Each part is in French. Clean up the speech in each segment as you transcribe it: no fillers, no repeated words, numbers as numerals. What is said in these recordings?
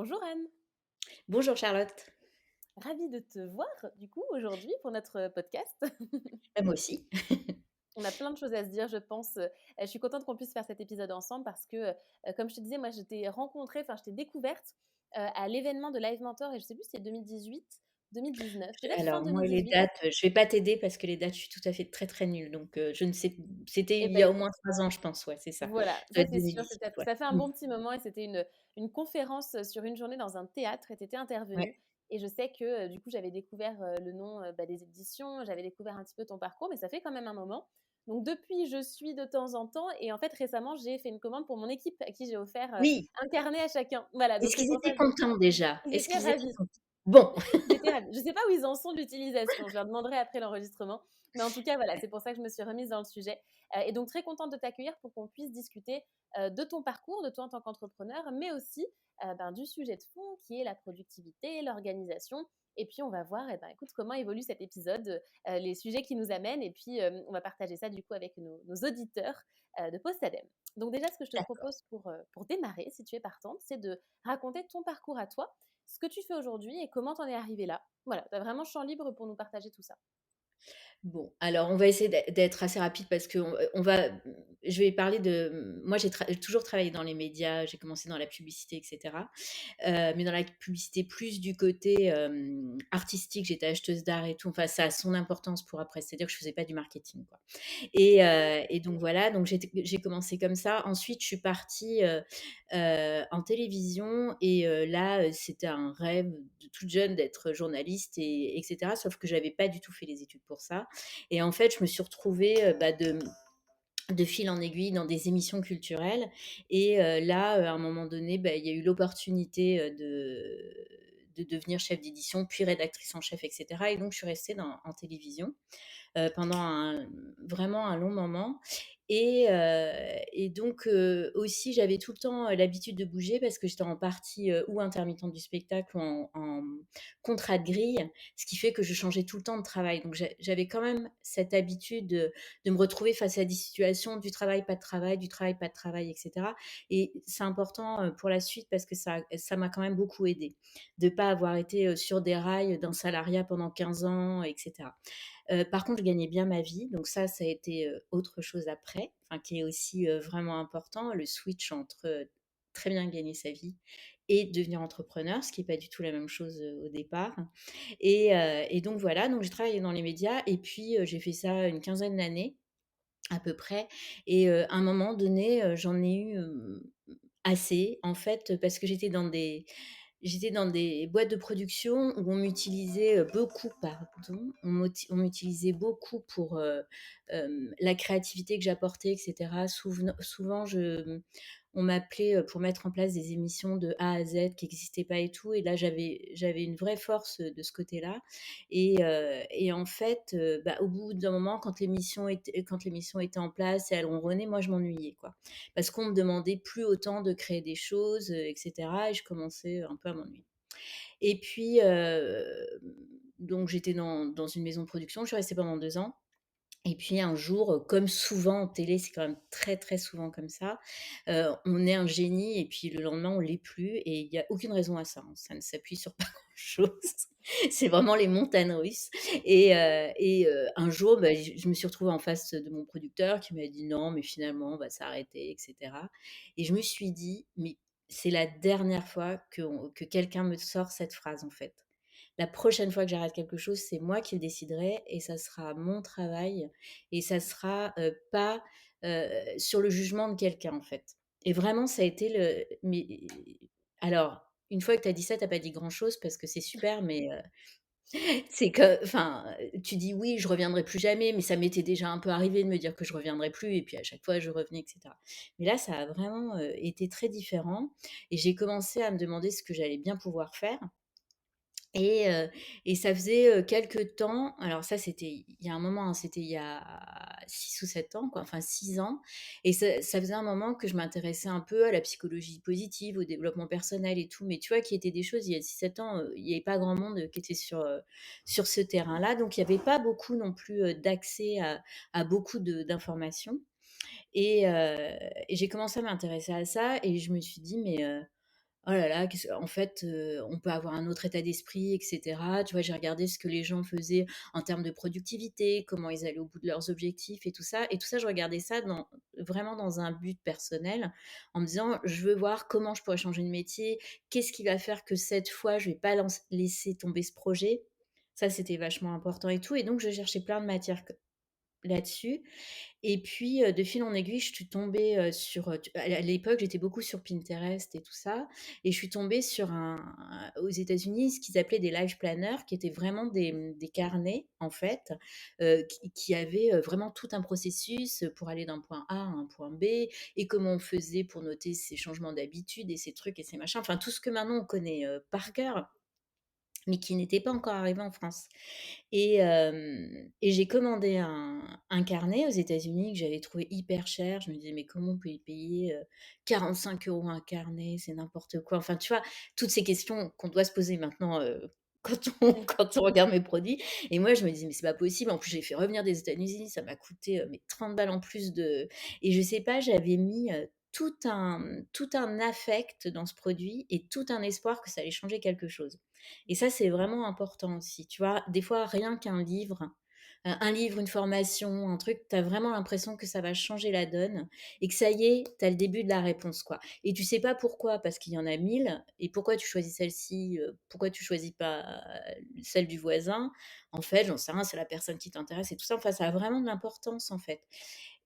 Bonjour Anne, Bonjour Charlotte. ravie de te voir du coup aujourd'hui pour notre podcast. Moi aussi. On a plein de choses à se dire, je pense. Je suis contente qu'on puisse faire cet épisode ensemble parce que, comme je te disais, moi je t'ai rencontrée, enfin je t'ai découverte à l'événement de Live Mentor et je sais plus si c'est 2018, 2019, peut-être fin Alors moi les 2018. dates, je vais pas t'aider parce que les dates, je suis tout à fait très, très nulle donc je ne sais c'était Et il y ben a au moins 3 ans je pense, ouais, c'est ça. voilà, Ça doit ça être c'est sûr, 2018, ouais. ça fait un Mmh. bon petit moment et c'était une conférence sur une journée dans un théâtre et tu étais Ouais. intervenue. Et je sais que du coup, j'avais découvert le nom des éditions, j'avais découvert un petit peu ton parcours, mais ça fait quand même un moment. Donc depuis, je suis de temps en temps et en fait récemment, j'ai fait une commande pour mon équipe à qui j'ai offert Oui, un carnet à chacun. Voilà, donc est-ce c'est qu'ils pour ça étaient que contents déjà? ils Est-ce étaient qu'ils étaient ravis. contents? Bon, Ils étaient ravis. Je ne sais pas où ils en sont de l'utilisation. Je leur demanderai après l'enregistrement. Mais en tout cas, voilà, c'est pour ça que je me suis remise dans le sujet. Et donc, très contente de t'accueillir pour qu'on puisse discuter de ton parcours, de toi en tant qu'entrepreneur, mais aussi du sujet de fond qui est la productivité, l'organisation. Et puis, on va voir, écoute, comment évolue cet épisode, les sujets qui nous amènent. Et puis, on va partager ça du coup avec nos auditeurs de Postadem. Donc, déjà, ce que je te d'accord. propose pour démarrer, si tu es partante, c'est de raconter ton parcours à toi, ce que tu fais aujourd'hui et comment t'en es arrivé là. Voilà, tu as vraiment champ libre pour nous partager tout ça. Bon, alors on va essayer d'être assez rapide parce qu'on on va je vais parler de moi j'ai toujours travaillé dans les médias, j'ai commencé dans la publicité et cetera. Mais dans la publicité plus du côté, artistique, j'étais acheteuse d'art et tout, enfin ça a son importance pour après, c'est-à-dire que je faisais pas du marketing, quoi. Et donc voilà, donc j'ai commencé comme ça. Ensuite, je suis partie, en télévision et là, c'était un rêve de toute jeune d'être journaliste et cetera, sauf que j'avais pas du tout fait les études pour ça et en fait, je me suis retrouvée, de fil en aiguille dans des émissions culturelles et là, à un moment donné, il y a eu l'opportunité, de devenir chef d'édition, puis rédactrice en chef et cetera et donc je suis restée en télévision pendant vraiment un long moment. Et donc aussi, j'avais tout le temps l'habitude de bouger parce que j'étais en partie ou intermittente du spectacle ou en contrat de grille, ce qui fait que je changeais tout le temps de travail. Donc j'avais quand même cette habitude de me retrouver face à des situations du travail, pas de travail, du travail, pas de travail, etc. Et c'est important pour la suite parce que ça m'a quand même beaucoup aidé de ne pas avoir été sur des rails d'un salariat pendant 15 ans, etc. Par contre, je gagnais bien ma vie, donc ça a été autre chose après, enfin, qui est aussi vraiment important, le switch entre très bien gagner sa vie et devenir entrepreneur, ce qui n'est pas du tout la même chose au départ. Et donc voilà, donc j'ai travaillé dans les médias et puis j'ai fait ça une quinzaine d'années à peu près. Et à un moment donné, j'en ai eu assez, en fait, parce que j'étais dans des boîtes de production où on m'utilisait beaucoup, pardon, on m'utilisait beaucoup pour la créativité que j'apportais, etc. Souvent, on m'appelait pour mettre en place des émissions de A à Z qui n'existaient pas et tout. Et là, j'avais une vraie force de ce côté-là. Et en fait, au bout d'un moment, quand l'émission était en place et elle ronronnait, moi, je m'ennuyais, quoi. Parce qu'on me demandait plus autant de créer des choses, etc. Et je commençais un peu à m'ennuyer. Et puis, donc, j'étais dans une maison de production. Je suis restée pendant 2 ans. Et puis un jour, comme souvent en télé, c'est quand même très, très souvent comme ça, on est un génie et puis le lendemain, on l'est plus et il y a aucune raison à ça, hein. Ça ne s'appuie sur pas grand-chose. C'est vraiment les montagnes russes un jour, je me suis retrouvée en face de mon producteur qui m'a dit: «Non, mais finalement, on va s'arrêter» et cetera. Et je me suis dit: «Mais c'est la dernière fois que quelqu'un me sort cette phrase, en fait. La prochaine fois que j'arrête quelque chose, c'est moi qui le déciderai et ça sera mon travail et ça sera pas sur le jugement de quelqu'un en fait. Et vraiment, ça a été le. Mais alors, une fois que tu as dit ça, tu pas dit grand-chose parce que c'est super, mais c'est que, enfin, tu dis oui, je reviendrai plus jamais, mais ça m'était déjà un peu arrivé de me dire que je reviendrai plus, et puis à chaque fois je revenais, etc. Mais là, ça a vraiment été très différent, et j'ai commencé à me demander ce que j'allais bien pouvoir faire. Et ça faisait, quelque temps, alors ça c'était il y a un moment, hein, c'était il y a 6 ou 7 ans quoi, enfin 6 ans, et ça faisait un moment que je m'intéressais un peu à la psychologie positive, au développement personnel et tout, mais tu vois, qui étaient des choses il y a 6 7 ans, il y avait pas grand monde, qui était sur ce terrain-là, donc il y avait pas beaucoup non plus, d'accès à beaucoup de d'informations. Et j'ai commencé à m'intéresser à ça et je me suis dit: «Mais, oh là là, en fait, on peut avoir un autre état d'esprit, etc. Tu vois, j'ai regardé ce que les gens faisaient en termes de productivité, comment ils allaient au bout de leurs objectifs et tout ça. Et tout ça, je regardais ça vraiment dans un but personnel, en me disant, je veux voir comment je pourrais changer de métier, qu'est-ce qui va faire que cette fois, je vais pas laisser tomber ce projet. Ça, c'était vachement important et tout. Et donc, je cherchais plein de matières là-dessus. Et puis, de fil en aiguille, je suis tombée, sur, à l'époque, j'étais beaucoup sur Pinterest et tout ça, et je suis tombée sur aux États-Unis, ce qu'ils appelaient des life planners, qui étaient vraiment des carnets, en fait, qui avaient, vraiment tout un processus, pour aller d'un point A à un point B, et comment on faisait pour noter ces changements d'habitude et ces trucs et ces machins, enfin tout ce que maintenant on connaît, par cœur, mais qui n'était pas encore arrivé en France. Et j'ai commandé un carnet aux États-Unis que j'avais trouvé hyper cher. Je me disais: «Mais comment on peut y payer, 45 € un carnet? C'est n'importe quoi». Enfin, tu vois? Toutes ces questions qu'on doit se poser maintenant, quand on Ouais. quand on regarde mes produits, et moi je me disais: «Mais c'est pas possible». En plus, j'ai fait revenir des États-Unis, ça m'a coûté, mais 30 balles en plus et je sais pas, j'avais mis, tout un affect dans ce produit et tout un espoir que ça allait changer quelque chose. Et ça, c'est vraiment important aussi. Tu vois, des fois, rien qu'un livre, un livre, une formation, un truc, tu as vraiment l'impression que ça va changer la donne et que ça y est, tu as le début de la réponse, quoi. Et tu sais pas pourquoi, parce qu'il y en a 1000. Et pourquoi tu choisis celle-ci, pourquoi tu choisis pas celle du voisin? En fait, j'en sais rien, c'est la personne qui t'intéresse et tout ça. Enfin, ça a vraiment de l'importance, en fait.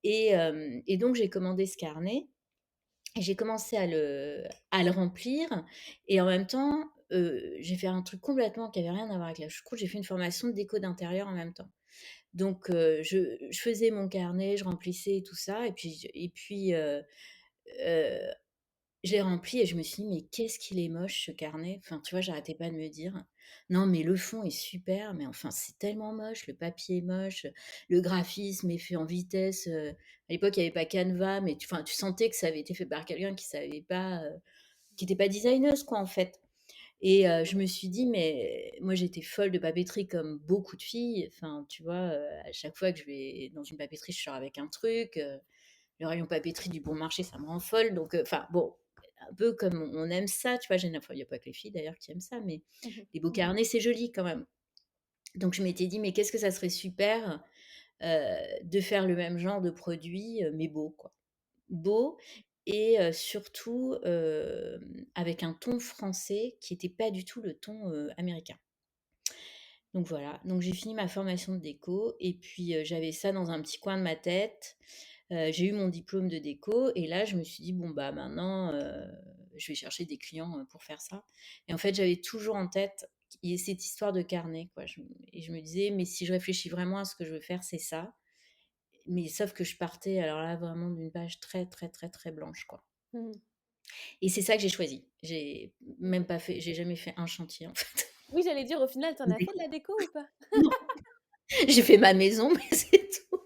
Et donc, j'ai commandé ce carnet et j'ai commencé à le remplir, et en même temps, j'ai fait un truc complètement qui avait rien à voir avec la choucroute. J'ai fait une formation de déco d'intérieur en même temps. Donc je faisais mon carnet, je remplissais et tout ça, heu, je l'ai rempli et je me suis dit: «Mais qu'est-ce qu'il est moche ce carnet!» Enfin, tu vois, j'arrêtais pas de me dire: «Non, mais le fond est super, mais enfin, c'est tellement moche, le papier est moche, le graphisme est fait en vitesse», à l'époque, il y avait pas Canva, mais tu sentais que ça avait été fait par quelqu'un qui savait pas, qui était pas designeuse, quoi, en fait. Et je me suis dit: «Mais» moi, j'étais folle de papeterie comme beaucoup de filles. Enfin, tu vois, à chaque fois que je vais dans une papeterie, je sors avec un truc, le rayon papeterie du bon marché, ça me rend folle. Donc enfin bon, un peu comme on aime ça, tu vois? Enfin, il y a pas que les filles d'ailleurs qui aiment ça, mais Mmh. les beaux carnets, c'est joli quand même. Donc je m'étais dit: «Mais qu'est-ce que ça serait super, de faire le même genre de produit, mais beau, quoi». Beau, et surtout, avec un ton français qui était pas du tout le ton, américain. Donc voilà, donc j'ai fini ma formation de déco et puis, j'avais ça dans un petit coin de ma tête. J'ai eu mon diplôme de déco et là je me suis dit: «Bon, bah, maintenant, je vais chercher des clients, pour faire ça». Et en fait, j'avais toujours en tête cette histoire de carnet, quoi. Je me disais: «Mais si je réfléchis vraiment à ce que je veux faire, c'est ça». Mais sauf que je partais alors là vraiment d'une page très, très, très, très blanche, quoi. Mmh. Et c'est ça que j'ai choisi. OK. J'ai jamais fait un chantier, en fait, Oui, j'allais dire, au final, tu en de as fait de déco. la déco ou pas? Non, j'ai fait ma maison, mais c'est tout.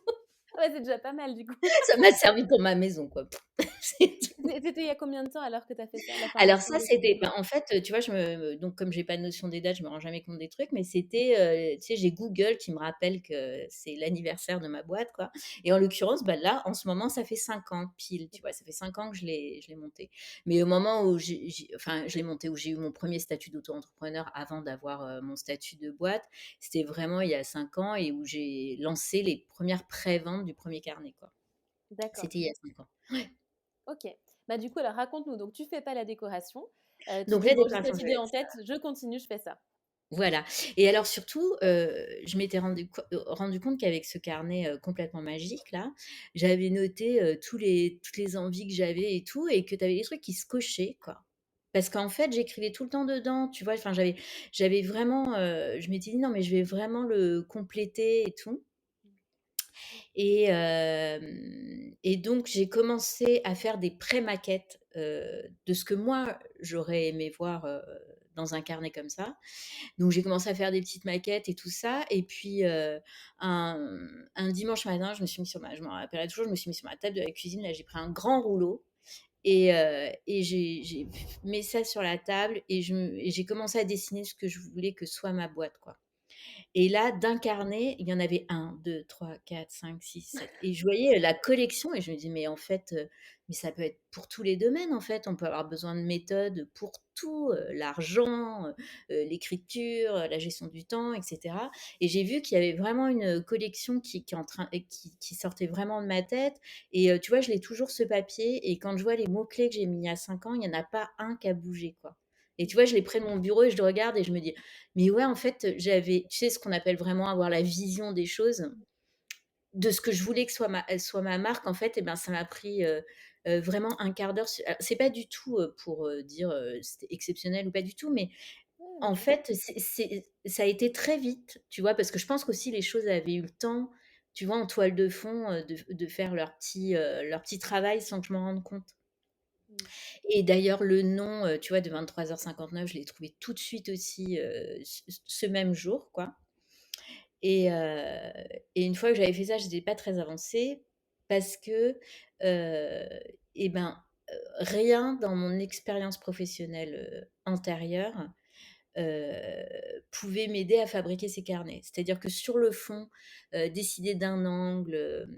Ouais, c'est déjà pas mal du coup. Ça m'a servi pour ma maison, quoi. C'est tout. C'était il y a combien de temps alors que tu as fait ça, la Alors formation ça, de c'était, déco? bah, en fait, tu vois, donc comme j'ai pas de notion des dates, je me rends jamais compte des trucs, mais c'était, tu sais, j'ai Google qui me rappelle que c'est l'anniversaire de ma boîte, quoi. Et en l'occurrence, bah, là, en ce moment, ça fait 5 ans pile, tu vois? Ça fait 5 ans que je l'ai monté. Mais au moment où enfin, je l'ai monté, où j'ai eu mon premier statut d'auto-entrepreneur avant d'avoir, mon statut de boîte, c'était vraiment il y a 5 ans, et où j'ai lancé les premières préventes du premier carnet, quoi. D'accord, C'était il y a 5 ans. OK. Bah, du coup, alors raconte-nous, donc tu fais pas la décoration, tu te Donc dis: les «Bon, j'ai décorations, cette je idée vais en tête, je continue, je fais ça». Voilà. Et alors surtout, je m'étais rendu compte qu'avec ce carnet, complètement magique là, j'avais noté, toutes les envies que j'avais et tout, et que tu avais des trucs qui se cochaient, quoi. Parce qu'en fait, j'écrivais tout le temps dedans, tu vois? Enfin, j'avais vraiment, je m'étais dit: «Non, mais je vais vraiment le compléter et tout». Et donc j'ai commencé à faire des pré-maquettes, de ce que moi j'aurais aimé voir, dans un carnet comme ça. Donc j'ai commencé à faire des petites maquettes et tout ça, et puis, un un dimanche matin, je m'en rappellerai toujours, je me suis mis sur ma table de la cuisine, là, j'ai pris un grand rouleau, et j'ai mis ça sur la table, et j'ai commencé à dessiner ce que je voulais que soit ma boîte, quoi. Et là, d'un carnet, il y en avait un, 2, 3, 4, 5, 6, 7. Et je voyais la collection et je me dis: «Mais en fait, mais ça peut être pour tous les domaines, en fait. On peut avoir besoin de méthodes pour tout, l'argent, l'écriture, la gestion du temps et cetera». Et j'ai vu qu'il y avait vraiment une collection qui est en train et qui sortait vraiment de ma tête. Et tu vois, je l'ai toujours ce papier et quand je vois les mots-clés que j'ai mis il y a 5 ans, il y en a pas un qui a bougé, quoi. Et tu vois, je l'ai près de mon bureau et je le regarde et je me dis: «Mais ouais, en fait, j'avais» tu sais, ce qu'on appelle vraiment avoir la vision des choses, de ce que je voulais que soit ma marque, en fait, et ben, ça m'a pris, vraiment un quart d'heure. C'est pas du tout, pour, dire, c'était exceptionnel ou pas du tout, mais Ouais, en OK. fait, ça a été très vite, tu vois? Parce que je pense qu'aussi les choses avaient eu le temps, tu vois, en toile de fond, de faire leur petit travail sans que je m'en rende compte. Mmh. Et d'ailleurs, le nom, tu vois, de 23h59, je l'ai trouvé tout de suite aussi, ce même jour, quoi. Et heu et une fois que j'avais fait ça, j'étais pas très avancée parce que, heu et ben, rien dans mon expérience professionnelle, antérieure, pouvait m'aider à fabriquer ces carnets. C'est-à-dire que sur le fond, décider d'un angle,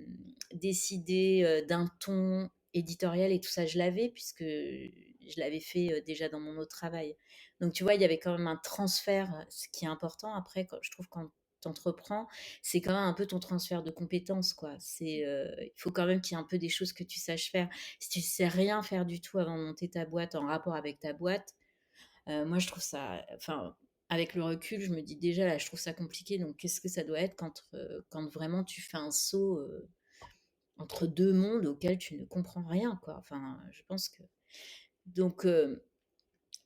décider, d'un ton éditorial et tout ça, je l'avais puisque je l'avais fait, déjà dans mon autre travail. Donc tu vois, il y avait quand même un transfert, ce qui est important après quand je trouve quand tu entreprends, c'est quand même un peu ton transfert de compétences, quoi. Il faut quand même qu'il y ait un peu des choses que tu saches faire. Si tu sais rien faire du tout avant de monter ta boîte en rapport avec ta boîte, moi, je trouve ça, enfin, avec le recul, je me dis déjà là, je trouve ça compliqué. Donc, qu'est-ce que ça doit être quand vraiment tu fais un saut entre deux mondes auxquels tu ne comprends rien, quoi. Enfin, je pense que. Donc,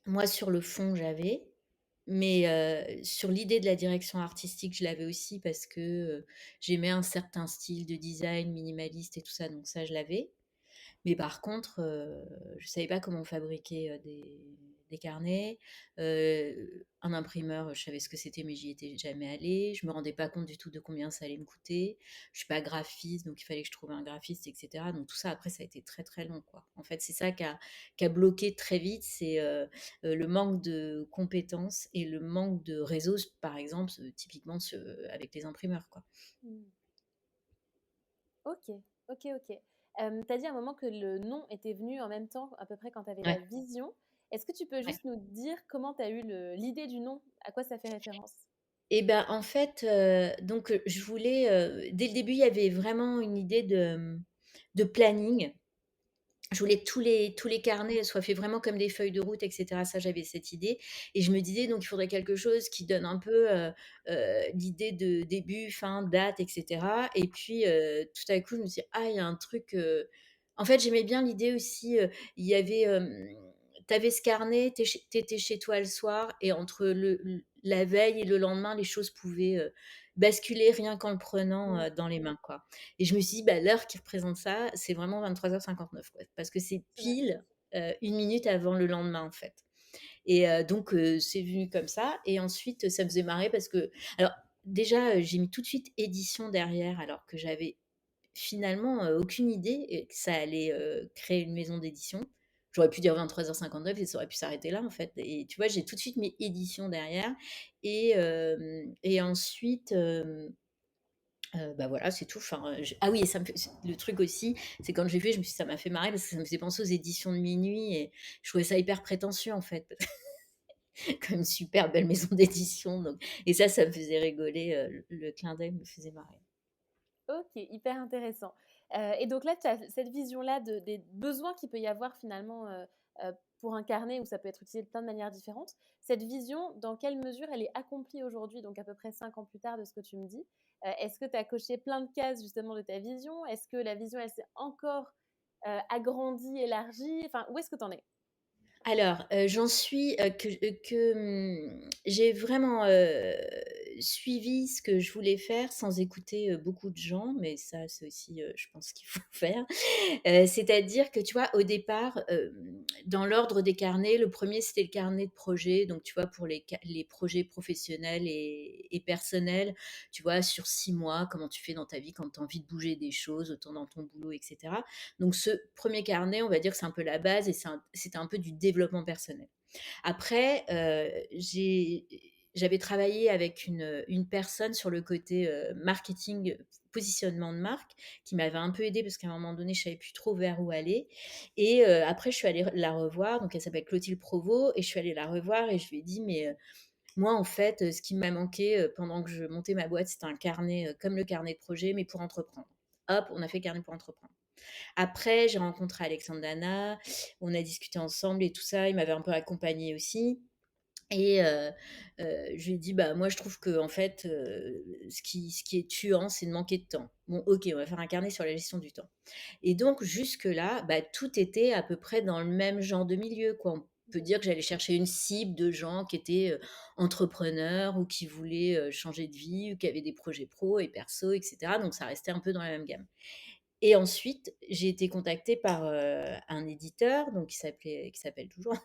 moi, sur le fond, j'avais. Mais sur l'idée de la direction artistique, je l'avais aussi parce que j'aimais un certain style de design minimaliste et tout ça. Donc, ça, je l'avais. Mais par contre, je savais pas comment fabriquer, des carnets. Un imprimeur, je savais ce que c'était, mais j'y étais jamais allée. Je me rendais pas compte du tout de combien ça allait me coûter. Je suis pas graphiste, donc il fallait que je trouve un graphiste et cetera. Donc tout ça, après, ça a été très, très long, quoi. En fait, c'est ça qui a bloqué très vite, c'est, le manque de compétences et le manque de réseau, par exemple, typiquement avec les imprimeurs, quoi. Mmh. OK, OK, OK. Tu as dit à un moment que le nom était venu en même temps, à peu près quand tu avais la Ouais, vision. Est-ce que tu peux ouais. juste nous dire comment tu as eu l'idée du nom? À quoi ça fait référence? Et ben, en fait, donc, je voulais, dès le début, il y avait vraiment une idée de planning. Je voulais que tous les carnets soient faits vraiment comme des feuilles de route et cetera. Ça, j'avais cette idée et je me disais donc il faudrait quelque chose qui donne un peu, l'idée de début, fin, date et cetera. Et puis, tout à coup, je me suis dit: «Ah, il y a un truc», en fait, j'aimais bien l'idée aussi, il y avait, tu avais ce carnet, tu étais chez toi le soir et entre la veille et le lendemain, les choses pouvaient, basculer rien qu'en le prenant, Mmh, dans les mains, quoi. Et je me suis dit: «Bah, l'heure qui représente ça, c'est vraiment 23h59, quoi». Parce que c'est c'est vrai. pile, 1 minute avant le lendemain, en fait. Et donc c'est venu comme ça et ensuite, ça me faisait marrer parce que alors déjà, j'ai mis tout de suite édition derrière alors que j'avais finalement, aucune idée que ça allait, créer une maison d'édition. J'aurais pu dire 23h59 et ça aurait pu s'arrêter là, en fait. Et tu vois, j'ai tout de suite mis édition derrière et ensuite, bah, voilà, c'est tout. Enfin, ah oui, et ça me fait le truc aussi, c'est quand j'ai vu, je me suis dit: «Ça m'a fait marrer» parce que ça me faisait penser aux éditions de Minuit et je trouvais ça hyper prétentieux, en fait, comme une super belle maison d'édition. Donc et ça me faisait rigoler, le clin d'œil me faisait marrer. OK, hyper intéressant. Et donc là, tu as cette vision-là des besoins qu'il peut y avoir finalement, pour un carnet où ça peut être utilisé de plein de manières différentes. Cette vision, dans quelle mesure elle est accomplie aujourd'hui, donc à peu près 5 ans plus tard de ce que tu me dis? Est-ce que tu as coché plein de cases justement de ta vision? Est-ce que la vision, elle s'est encore, agrandie, élargie? Enfin, où est-ce que tu en es? Alors, j'en suis, j'ai vraiment, suivi ce que je voulais faire sans écouter, beaucoup de gens, mais ça, c'est aussi, je pense qu'il faut faire. C'est-à-dire que, tu vois, au départ, dans l'ordre des carnets, le premier c'était le carnet de projet, donc tu vois, pour les projets professionnels et personnels, tu vois, sur 6 mois, comment tu fais dans ta vie quand tu as envie de bouger des choses, autant dans ton boulot et cetera. Donc ce premier carnet, on va dire que c'est un peu la base et c'était un peu du développement personnel. Après, j'avais travaillé avec une personne sur le côté, marketing, positionnement de marque, qui m'avait un peu aidée parce qu'à un moment donné, je savais plus trop vers où aller et après je suis allée la revoir, donc elle s'appelle Clotilde Provost et je suis allée la revoir et je lui ai dit: «Mais, moi en fait, ce qui m'a manqué, pendant que je montais ma boîte, c'était un carnet, comme le carnet de projet, mais pour entreprendre». Hop, on a fait carnet pour entreprendre. Après, j'ai rencontré Alexandre Dana, on a discuté ensemble et tout ça, il m'avait un peu accompagnée aussi et je lui ai dit: «Bah, moi, je trouve que en fait, ce qui est tuant, c'est de manquer de temps». Bon, OK, on va faire un carnet sur la gestion du temps et donc jusque-là, bah, tout était à peu près dans le même genre de milieu, quoi. On peut dire que j'allais chercher une cible de gens qui étaient, entrepreneurs ou qui voulaient, changer de vie ou qui avaient des projets pro et perso et cetera, donc ça restait un peu dans la même gamme. Et ensuite, j'ai été contactée par, un éditeur, donc qui s'appelle toujours,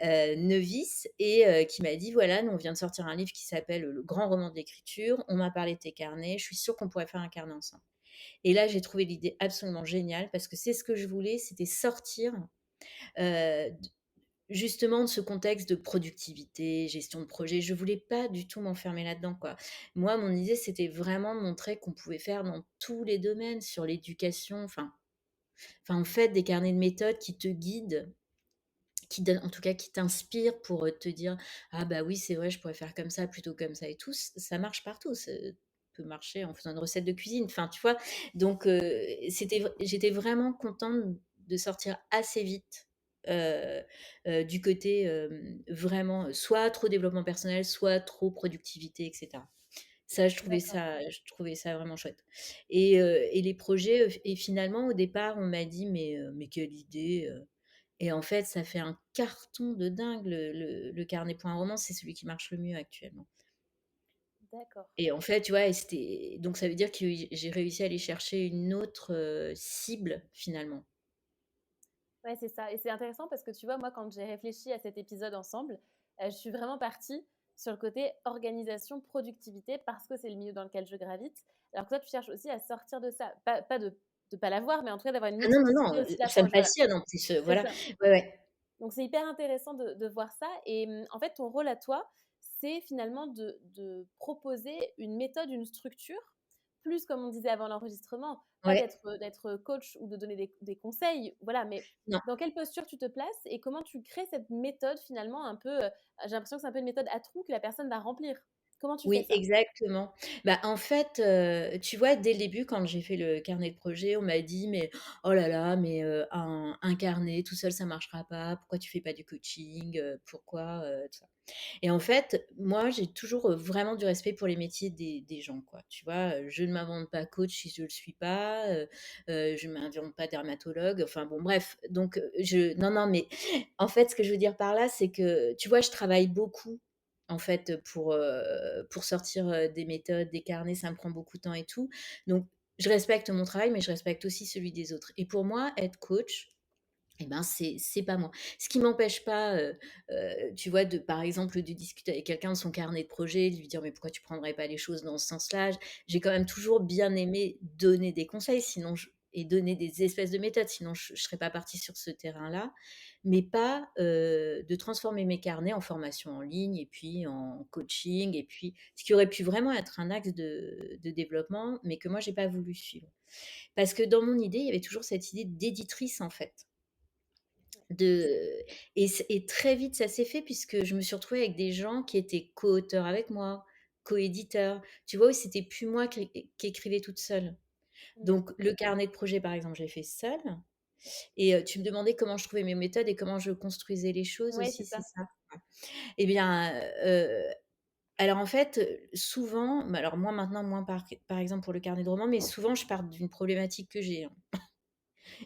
Nevis et qui m'a dit: «Voilà, nous, on vient de sortir un livre qui s'appelle, Le grand roman de l'écriture. On m'a parlé de tes carnets. Je suis sûre qu'on pourrait faire un carnet ensemble». Et là, j'ai trouvé l'idée absolument géniale parce que c'est ce que je voulais, c'était sortir, d justement de ce contexte de productivité, gestion de projet. Je voulais pas du tout m'enfermer là-dedans, quoi. Moi, mon idée, c'était vraiment de montrer qu'on pouvait faire dans tous les domaines, sur l'éducation, en fait, des carnets de méthode qui te guident, qui donnent en tout cas, qui t'inspirent pour, te dire: «Ah bah oui, c'est vrai, je pourrais faire comme ça plutôt comme ça et tout». Ça marche partout, ça peut marcher en faisant une recette de cuisine, enfin, tu vois? Donc j'étais vraiment contente de sortir assez vite, heu du côté, vraiment, soit trop développement personnel, soit trop productivité et cetera. Ça, D'accord. je trouvais ça vraiment chouette et les projets, et finalement, au départ, on m'a dit: «Mais quelle idée!» Et en fait, ça fait un carton de dingue le carnet point roman, c'est celui qui marche le mieux actuellement. D'accord. Et en fait, tu vois, et c'était donc ça veut dire que j'ai réussi à aller chercher une autre, cible finalement. Ouais, c'est ça et c'est intéressant parce que tu vois, moi, quand j'ai réfléchi à cet épisode ensemble, je suis vraiment partie sur le côté organisation, productivité parce que c'est le milieu dans lequel je gravite. Alors que toi, tu cherches aussi à sortir de ça. Pas de pas l'avoir, mais en tout cas d'avoir une Ah non, non, multiplicité non, aussi ça me d'approches, voilà. passionne en plus, C'est voilà. ça. Ouais, ouais. Donc c'est hyper intéressant de voir ça et en fait, ton rôle à toi, c'est finalement de proposer une méthode, une structure, plus comme on disait avant l'enregistrement, pas Ouais, d'être coach ou de donner des conseils, voilà, mais non. dans quelle posture tu te places et comment tu crées cette méthode finalement un peu, j'ai l'impression que c'est un peu une méthode à trous que la personne va remplir. Comment tu fais Oui, ça? exactement. Bah, en fait, tu vois, dès le début, quand j'ai fait le carnet de projet, on m'a dit: «Mais oh là là, mais un carnet tout seul, ça marchera pas. Pourquoi tu fais pas du coaching? Pourquoi?» tout ça. Et en fait, moi, j'ai toujours, vraiment du respect pour les métiers des gens, quoi. Tu vois? Je ne m'invente pas coach si je le suis pas, je ne m'invente pas dermatologue, enfin bon, bref. Donc, je non, non, mais en fait, ce que je veux dire par là, c'est que, tu vois, je travaille beaucoup, en fait, pour sortir, des méthodes, des carnets, ça me prend beaucoup de temps et tout. Donc, je respecte mon travail, mais je respecte aussi celui des autres. Et pour moi, être coach, eh ben, c'est pas moi. Ce qui m'empêche pas, tu vois, de par exemple, de discuter avec quelqu'un de son carnet de projet, de lui dire: «Mais pourquoi tu prendrais pas les choses dans ce sens-là?» J'ai quand même toujours bien aimé donner des conseils, sinon je et donner des espèces de méthodes, sinon je serais pas partie sur ce terrain-là, mais pas, de transformer mes carnets en formation en ligne et puis en coaching et puis ce qui aurait pu vraiment être un axe de développement, mais que moi j'ai pas voulu suivre. Parce que dans mon idée, il y avait toujours cette idée d'éditrice, en fait. De et très vite ça s'est fait puisque je me suis retrouvée avec des gens qui étaient co-auteurs avec moi, co-éditeurs. Tu vois? Où c'était plus moi qui écrivais toute seule. Mmh. Donc le carnet de projet, par exemple, je l'ai fait seule et tu me demandais comment je trouvais mes méthodes et comment je construisais les choses Ouais, aussi, c'est c'est ça. ça? Ouais. Eh bien, alors en fait, souvent, bah, alors moi maintenant moins par exemple pour le carnet de romans, mais souvent je pars d'une problématique que j'ai, hein.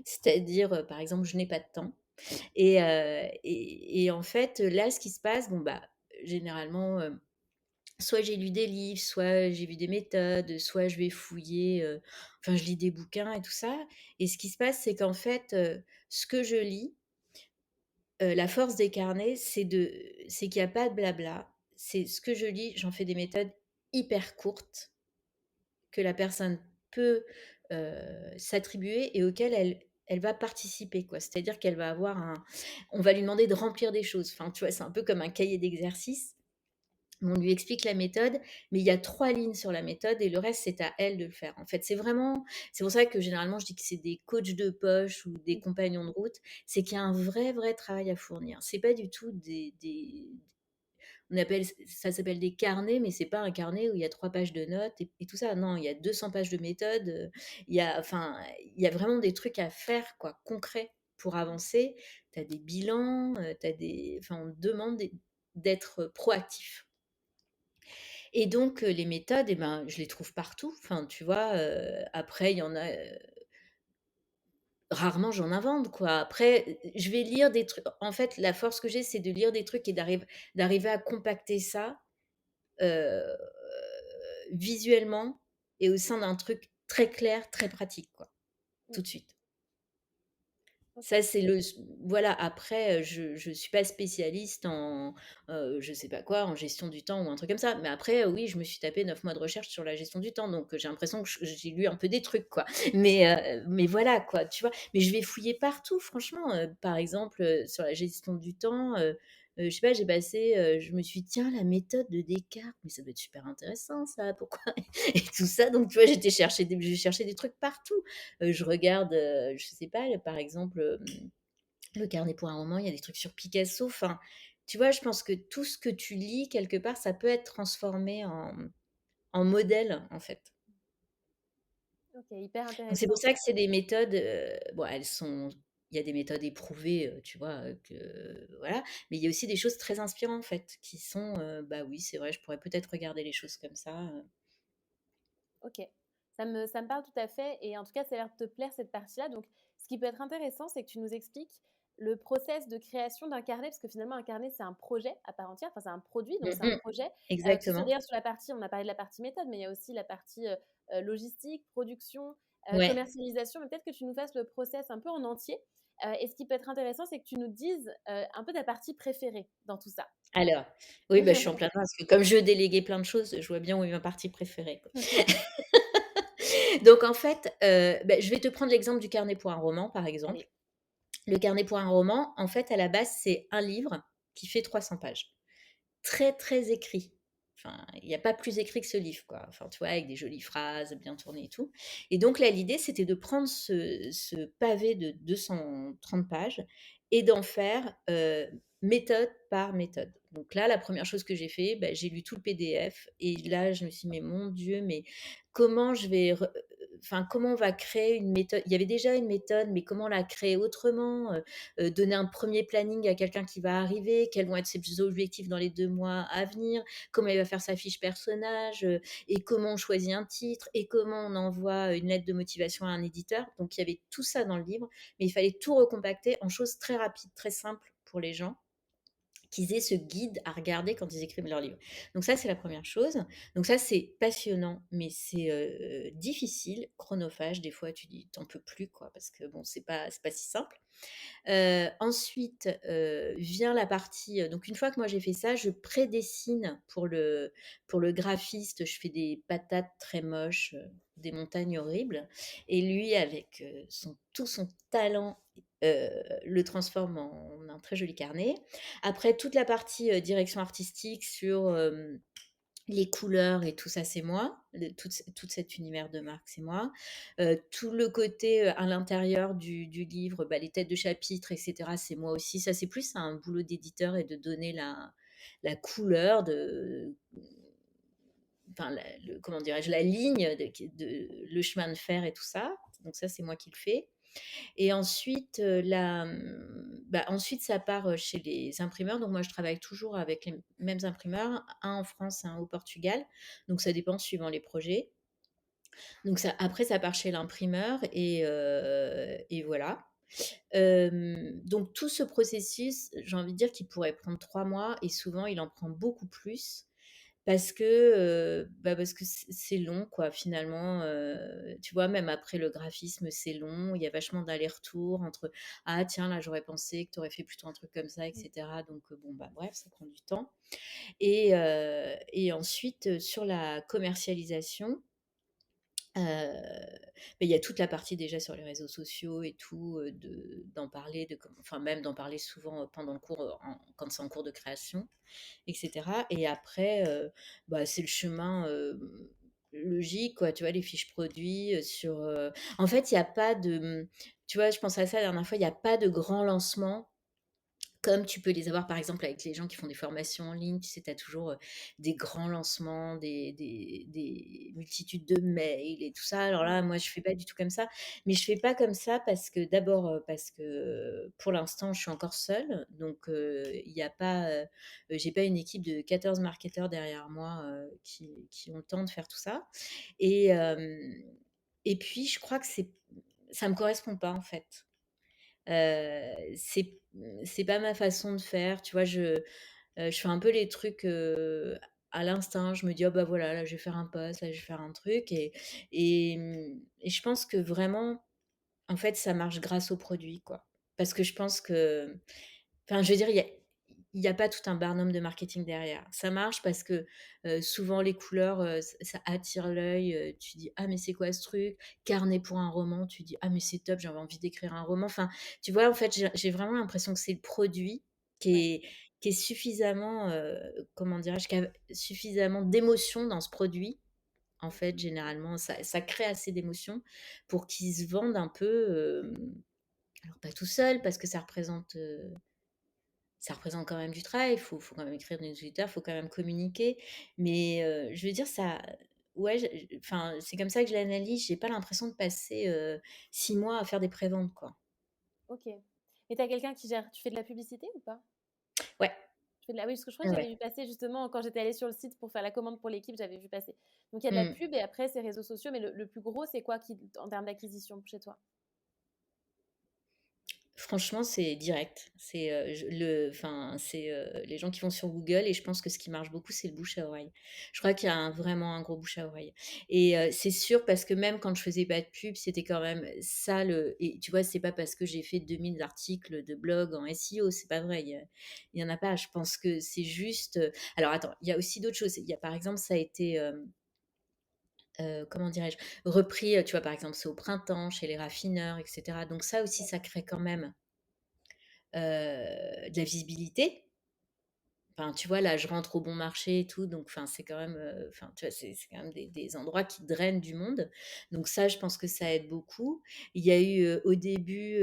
C'est-à-dire, par exemple, je n'ai pas de temps. Et en fait, là, ce qui se passe, bon, bah, généralement, soit j'ai lu des livres, soit j'ai vu des méthodes, soit je vais fouiller, enfin, je lis des bouquins et tout ça. Et ce qui se passe, c'est qu'en fait, ce que je lis, la force des carnets, c'est qu'il y a pas de blabla. C'est ce que je lis, j'en fais des méthodes hyper courtes que la personne peut, s'attribuer et auxquelles elle va participer, quoi. C'est-à-dire qu'elle va avoir un on va lui demander de remplir des choses. Enfin, tu vois, c'est un peu comme un cahier d'exercices, On lui explique la méthode, mais il y a 3 lignes sur la méthode et le reste, c'est à elle de le faire. En fait, c'est pour ça que généralement je dis que c'est des coachs de poche ou des compagnons de route, c'est qu'il y a un vrai, vrai travail à fournir. C'est pas du tout des on appelle ça s'appelle des carnets, mais c'est pas un carnet où il y a 3 pages de notes et tout ça. Non, il y a 200 pages de méthode, il y a vraiment des trucs à faire quoi, concrets pour avancer. Tu as des bilans, tu des on te demande d'être proactif. Et donc, les méthodes, eh ben, je les trouve partout. Enfin, tu vois, après, il y en a, rarement j'en invente, quoi. Après, je vais lire des trucs. En fait, la force que j'ai, c'est de lire des trucs et d'arriver à compacter ça, heu, visuellement et au sein d'un truc très clair, très pratique, quoi, Mmh. tout de suite. OK. Ça, c'est le voilà, après, je suis pas spécialiste en, je sais pas quoi, en gestion du temps ou un truc comme ça. Mais après, oui, je me suis tapé 9 mois de recherche sur la gestion du temps, donc j'ai l'impression que j'ai lu un peu des trucs, quoi. Mais voilà, quoi, tu vois? Mais je vais fouiller partout, franchement, par exemple, sur la gestion du temps, je sais pas, je me suis dit: «Tiens, la méthode de Descartes, mais ça doit être super intéressant ça, pourquoi?» et tout ça, donc tu vois, j'ai cherché des trucs partout. Je regarde, je sais pas, par exemple, le carnet pour un roman, il y a des trucs sur Picasso. Enfin, tu vois, je pense que tout ce que tu lis, quelque part, ça peut être transformé en modèle, en fait. OK, hyper Donc c'est pour intéressant. ça que c'est des méthodes, bon, il y a des méthodes éprouvées, tu vois, voilà, mais il y a aussi des choses très inspirantes, en fait, qui sont, bah oui, c'est vrai, je pourrais peut-être regarder les choses comme ça. OK. Ça me parle tout à fait et en tout cas, ça a l'air de te plaire cette partie-là. Donc, ce qui peut être intéressant, c'est que tu nous expliques le process de création d'un carnet, parce que finalement, un carnet, c'est un projet à part entière, enfin, c'est un produit, donc Mmh c'est un mh. projet. Que ce soit Exactement. d'ailleurs sur la partie, on a parlé de la partie méthode, mais il y a aussi la partie logistique, production, Ouais. commercialisation. Mais peut-être que tu nous fasses le process un peu en entier. Et ce qui peut être intéressant, c'est que tu nous dises un peu ta partie préférée dans tout ça. Alors, oui, bah, je suis en plein dedans parce que comme je veux déléguer plein de choses, je vois bien où est ma partie préférée, quoi. Donc en fait, je vais te prendre l'exemple du carnet pour un roman, par exemple. Allez. Le carnet pour un roman, en fait, à la base, c'est un livre qui fait 300 pages. Très, très écrit. Enfin, il y a pas plus écrit que ce livre, quoi. Enfin, tu vois, avec des jolies phrases bien tournées et tout. Et donc là, l'idée, c'était de prendre ce pavé de 230 pages et d'en faire, méthode par méthode. Donc là, la première chose que j'ai fait, bah, j'ai lu tout le PDF et là, je me suis dit: «Mais mon Dieu, mais comment je vais re comment on va créer une méthode?» Il y avait déjà une méthode, mais comment la créer autrement? Donner un premier planning à quelqu'un qui va arriver, quels vont être ses objectifs dans les 2 mois à venir, comment il va faire sa fiche personnage, et comment on choisit un titre et comment on envoie une lettre de motivation à un éditeur. Donc il y avait tout ça dans le livre, mais il fallait tout recompacter en choses très rapides, très simples pour les gens qu'ils aient ce guide à regarder quand ils écrivent leur livre. Donc ça, c'est la première chose. Donc ça, c'est passionnant, mais c'est, difficile, chronophage. Des fois, tu dis: «Tu peux plus», quoi, parce que bon, c'est pas si simple. Ensuite, vient la partie, donc une fois que moi j'ai fait ça, je prédessine pour le graphiste, je fais des patates très moches, des montagnes horribles et lui avec, tout son talent, le transforme en un très joli carnet. Après toute la partie, direction artistique sur, les couleurs et tout ça, c'est moi. Tout cet univers de marque, c'est moi. Tout le côté, à l'intérieur du livre, bah, les têtes de chapitre et cetera, c'est moi aussi. Ça, c'est plus un boulot d'éditeur et de donner la couleur comment dirais-je? La ligne le chemin de fer et tout ça. Donc ça, c'est moi qui le fais. Et ensuite, ensuite ça part, chez les imprimeurs. Donc moi, je travaille toujours avec les mêmes imprimeurs, un en France, un au Portugal. Donc ça dépend suivant les projets. Donc ça après ça part chez l'imprimeur et voilà. Donc tout ce processus, j'ai envie de dire qu'il pourrait prendre 3 mois et souvent il en prend beaucoup plus parce que c'est long quoi finalement, tu vois? Même après le graphisme, c'est long, il y a vachement d'allers-retours entre: «Ah tiens, là j'aurais pensé que tu aurais fait plutôt un truc comme ça» et cetera donc bon, bah, bref, ça prend du temps et ensuite, sur la commercialisation, Mais il y a toute la partie déjà sur les réseaux sociaux et tout, d'en parler, enfin même d'en parler souvent pendant le cours, quand c'est en cours de création, etc. Et après, bah, c'est le chemin logique, quoi. Tu vois, les fiches produits En fait, il n'y a pas de... Tu vois, je pense à ça la dernière fois, il n'y a pas de grand lancement comme tu peux les avoir, par exemple, avec les gens qui font des formations en ligne. Tu sais, tu as toujours des grands lancements, des multitudes de mails et tout ça. Alors là, Mmh. moi, je fais pas du tout comme ça. Mais je fais pas comme ça parce que, d'abord, parce que pour l'instant, je suis encore seule. Donc, il y a pas, j'ai pas une équipe de 14 marketeurs derrière moi qui ont le temps de faire tout ça. Et, et puis, je crois que ça me correspond pas, en fait. C'est pas ma façon de faire, tu vois? Je fais un peu les trucs, à l'instinct. Je me dis: «Oh bah voilà, là je vais faire un post, là je vais faire un truc» et je pense que vraiment, en fait, ça marche grâce aux produits, quoi. Parce que je pense que enfin, je veux dire, il y a pas tout un barnum de marketing derrière. Ça marche parce que, souvent les couleurs, ça attire l'œil, tu dis: «Ah mais c'est quoi ce truc?» Carnet pour un roman, tu dis: «Ah mais c'est top, j'avais envie d'écrire un roman». Enfin, tu vois, en fait, j'ai vraiment l'impression que c'est le produit Ouais. qui est qui est suffisamment, comment dirais-je? Qui a suffisamment d'émotion dans ce produit. En fait, généralement, ça crée assez d'émotions pour qu'il se vende un peu, alors pas tout seul parce que ça représente quand même du travail, il faut quand même écrire des newsletters, il faut quand même communiquer. Mais, je veux dire ça ouais, enfin, c'est comme ça que je l'analyse. J'ai pas l'impression de passer, 6 mois à faire des préventes, quoi. OK. Et tu as quelqu'un qui gère tu fais de la publicité ou pas? Ouais, Tu fais de la Oui, parce que je crois ouais, que ouais. j'avais vu passer justement quand j'étais allée sur le site pour faire la commande pour l'équipe, j'avais vu passer. Donc il y a de la Mmh. pub et après c'est réseaux sociaux, mais le plus gros, c'est quoi qui en termes d'acquisition chez toi? Franchement, c'est direct. C'est, je le enfin, c'est, les gens qui vont sur Google et je pense que ce qui marche beaucoup, c'est le bouche à oreille. Je crois qu'il y a vraiment un gros bouche à oreille et c'est sûr parce que même quand je faisais pas de pub, c'était quand même ça le et tu vois, c'est pas parce que j'ai fait 2000 articles de blog en SEO, c'est pas vrai, il y en a pas. Je pense que c'est juste, alors attends, il y a aussi d'autres choses. Il y a par exemple, ça a été, comment dirais-je? Repris, tu vois, par exemple, c'est au printemps chez les raffineurs et cetera. Donc ça aussi, ça crée quand même de la visibilité. Enfin, tu vois, là, je rentre au bon marché et tout, donc enfin, c'est quand même, enfin, tu vois, c'est quand même des endroits qui drainent du monde. Donc ça, je pense que ça aide beaucoup. Il y a eu, au début,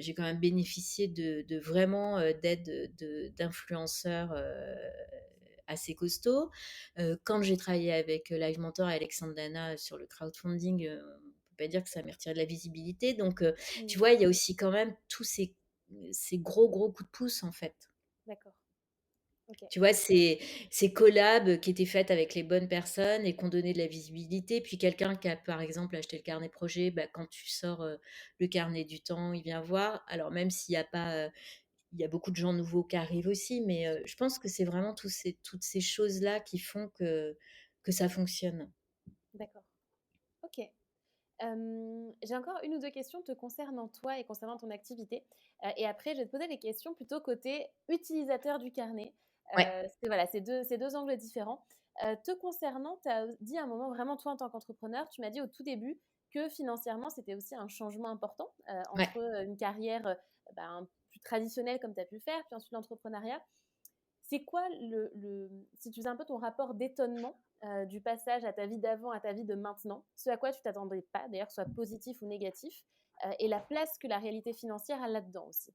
j'ai quand même bénéficié de vraiment, d'aide d'influenceurs, assez costauds. Quand j'ai travaillé avec, Live Mentor et Alexandre Dana sur le crowdfunding, on peut pas dire que ça m'ait retiré de la visibilité. Donc, tu Mmh. vois, il y a aussi quand même tous ces gros, gros coups de pouce, en fait. D'accord. OK. Tu vois, ces collabs qui étaient faites avec les bonnes personnes et qui ont donné de la visibilité. Puis quelqu'un qui a, par exemple, acheté le carnet projet, bah, quand tu sors le carnet du temps, il vient voir. Alors même s'il y a pas, il y a beaucoup de gens nouveaux qui arrivent aussi, mais je pense que c'est vraiment toutes ces choses-là qui font que ça fonctionne. D'accord. OK. J'ai encore une ou 2 questions te concernant toi et concernant ton activité, et après je vais te poser des questions plutôt côté utilisateur du carnet. Ouais, C'est voilà, c'est 2 angles différents. Te concernant, tu as dit à un moment vraiment toi en tant qu'entrepreneur, tu m'as dit au tout début que financièrement c'était aussi un changement important, ouais. entre, une carrière, ben, plus traditionnelle comme tu as pu le faire, puis ensuite l'entrepreneuriat. C'est quoi si tu faisais un peu ton rapport d'étonnement du passage à ta vie d'avant à ta vie de maintenant, ce à quoi tu t'attendais pas, d'ailleurs, soit positif ou négatif, et la place que la réalité financière a là-dedans aussi?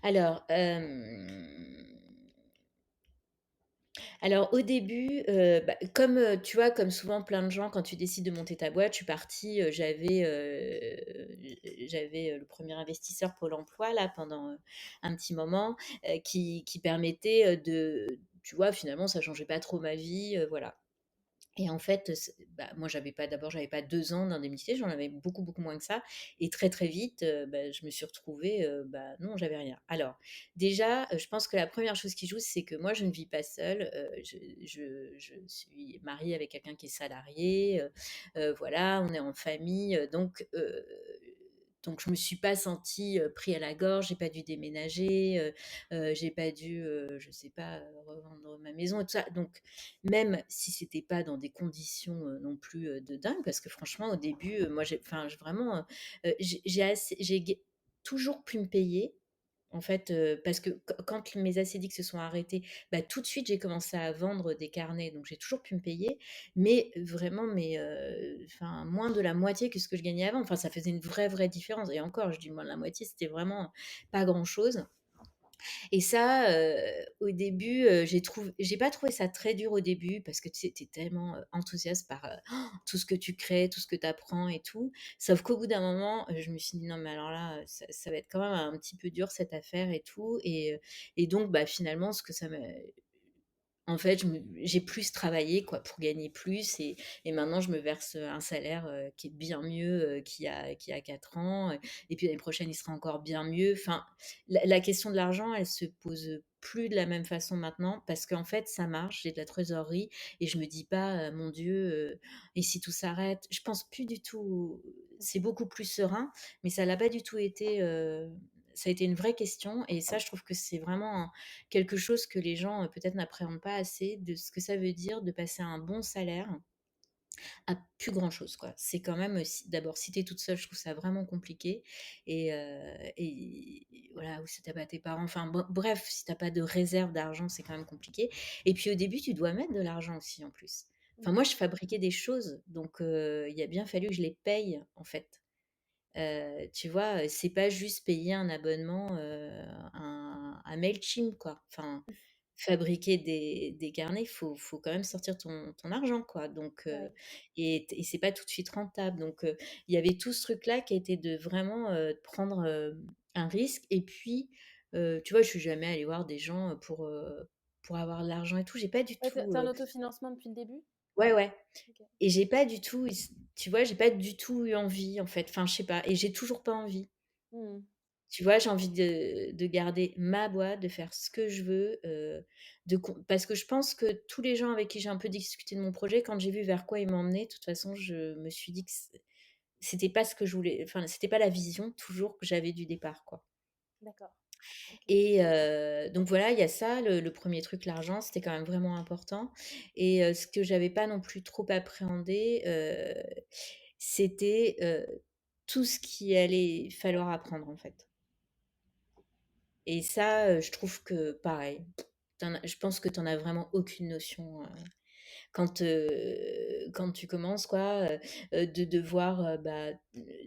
Alors, Alors au début, bah, comme, tu vois, comme souvent plein de gens quand tu décides de monter ta boîte, je suis partie, j'avais, le premier investisseur Pôle emploi là pendant, un petit moment, qui permettait, tu vois, finalement ça changeait pas trop ma vie, voilà. Et en fait, bah, moi j'avais pas 2 ans d'indemnité, j'en avais beaucoup, beaucoup moins que ça et très, très vite, bah, je me suis retrouvée, bah, non, j'avais rien. Alors déjà, je pense que la première chose qui joue, c'est que moi je ne vis pas seule, je suis mariée avec quelqu'un qui est salarié, voilà, on est en famille, donc je me suis pas sentie, pris à la gorge, j'ai pas dû déménager, j'ai pas dû, je sais pas, revendre ma maison et tout ça. Donc, même si c'était pas dans des conditions non plus de dingue, parce que franchement, au début, moi, enfin, vraiment, j'ai toujours pu me payer. En fait, parce que quand mes acédiques se sont arrêtés, bah, tout de suite, j'ai commencé à vendre des carnets, donc j'ai toujours pu me payer, mais vraiment, enfin, moins de la moitié que ce que je gagnais avant. Enfin, ça faisait une vraie, vraie différence et encore, je dis moins de la moitié, c'était vraiment pas grand-chose. Et ça, au début, j'ai pas trouvé ça très dur au début parce que tu sais, tu es tellement, enthousiaste par, tout ce que tu crées, tout ce que tu apprends et tout. Sauf qu'au bout d'un moment, je me suis dit: «Non mais alors là, ça va être quand même un petit peu dur cette affaire et tout» et donc bah, finalement ce que ça m'a en fait, j'ai plus travaillé quoi, pour gagner plus et maintenant je me verse, un salaire, qui est bien mieux, qu'il y a 4 ans, et puis l'année prochaine, il sera encore bien mieux. Enfin, la question de l'argent, elle se pose, plus de la même façon maintenant parce qu'en fait, ça marche, j'ai de la trésorerie et je me dis pas, «Mon Dieu, et si tout s'arrête?» Je pense plus du tout, c'est beaucoup plus serein, mais ça l'a pas du tout été, ça a été une vraie question et ça, je trouve que c'est vraiment quelque chose que les gens peut-être n'appréhendent pas assez de ce que ça veut dire de passer un bon salaire à plus grand chose quoi. C'est quand même d'abord si tu es toute seule, je trouve ça vraiment compliqué et voilà ou si t'as pas tes parents, enfin bref, si t'as pas de réserve d'argent, c'est quand même compliqué. Et puis au début, tu dois mettre de l'argent aussi en plus. Enfin Mmh. moi, je fabriquais des choses, donc il a bien fallu que je les paye en fait. Tu vois, c'est pas juste payer un abonnement, à Mailchimp, quoi. Enfin, fabriquer des carnets, faut quand même sortir ton argent, quoi. Donc, Ouais. et c'est pas tout de suite rentable. Donc, il y avait tout ce truc-là qui était de vraiment, prendre, un risque et puis, tu vois, je suis jamais allée voir des gens, pour avoir de l'argent et tout. J'ai pas du Ouais, tu tout, es en autofinancement depuis le début? ouais, ouais. OK. Et j'ai pas du tout tu vois, j'ai pas du tout eu envie, en fait. Enfin, je sais pas et j'ai toujours pas envie. Mmh. Tu vois, j'ai envie de garder ma boîte, de faire ce que je veux, parce que je pense que tous les gens avec qui j'ai un peu discuté de mon projet, quand j'ai vu vers quoi ils m'emmenaient, de toute façon, je me suis dit que c'était pas ce que je voulais, enfin, c'était pas la vision toujours que j'avais du départ, quoi. D'accord. OK. Et donc voilà, il y a ça, le 1er truc, l'argent, c'était quand même vraiment important et ce que j'avais pas non plus trop appréhendé, c'était, tout ce qu'il allait falloir apprendre, en fait. Et ça, je trouve que pareil, je pense que tu en as vraiment aucune notion, quand tu commences quoi, de devoir, bah,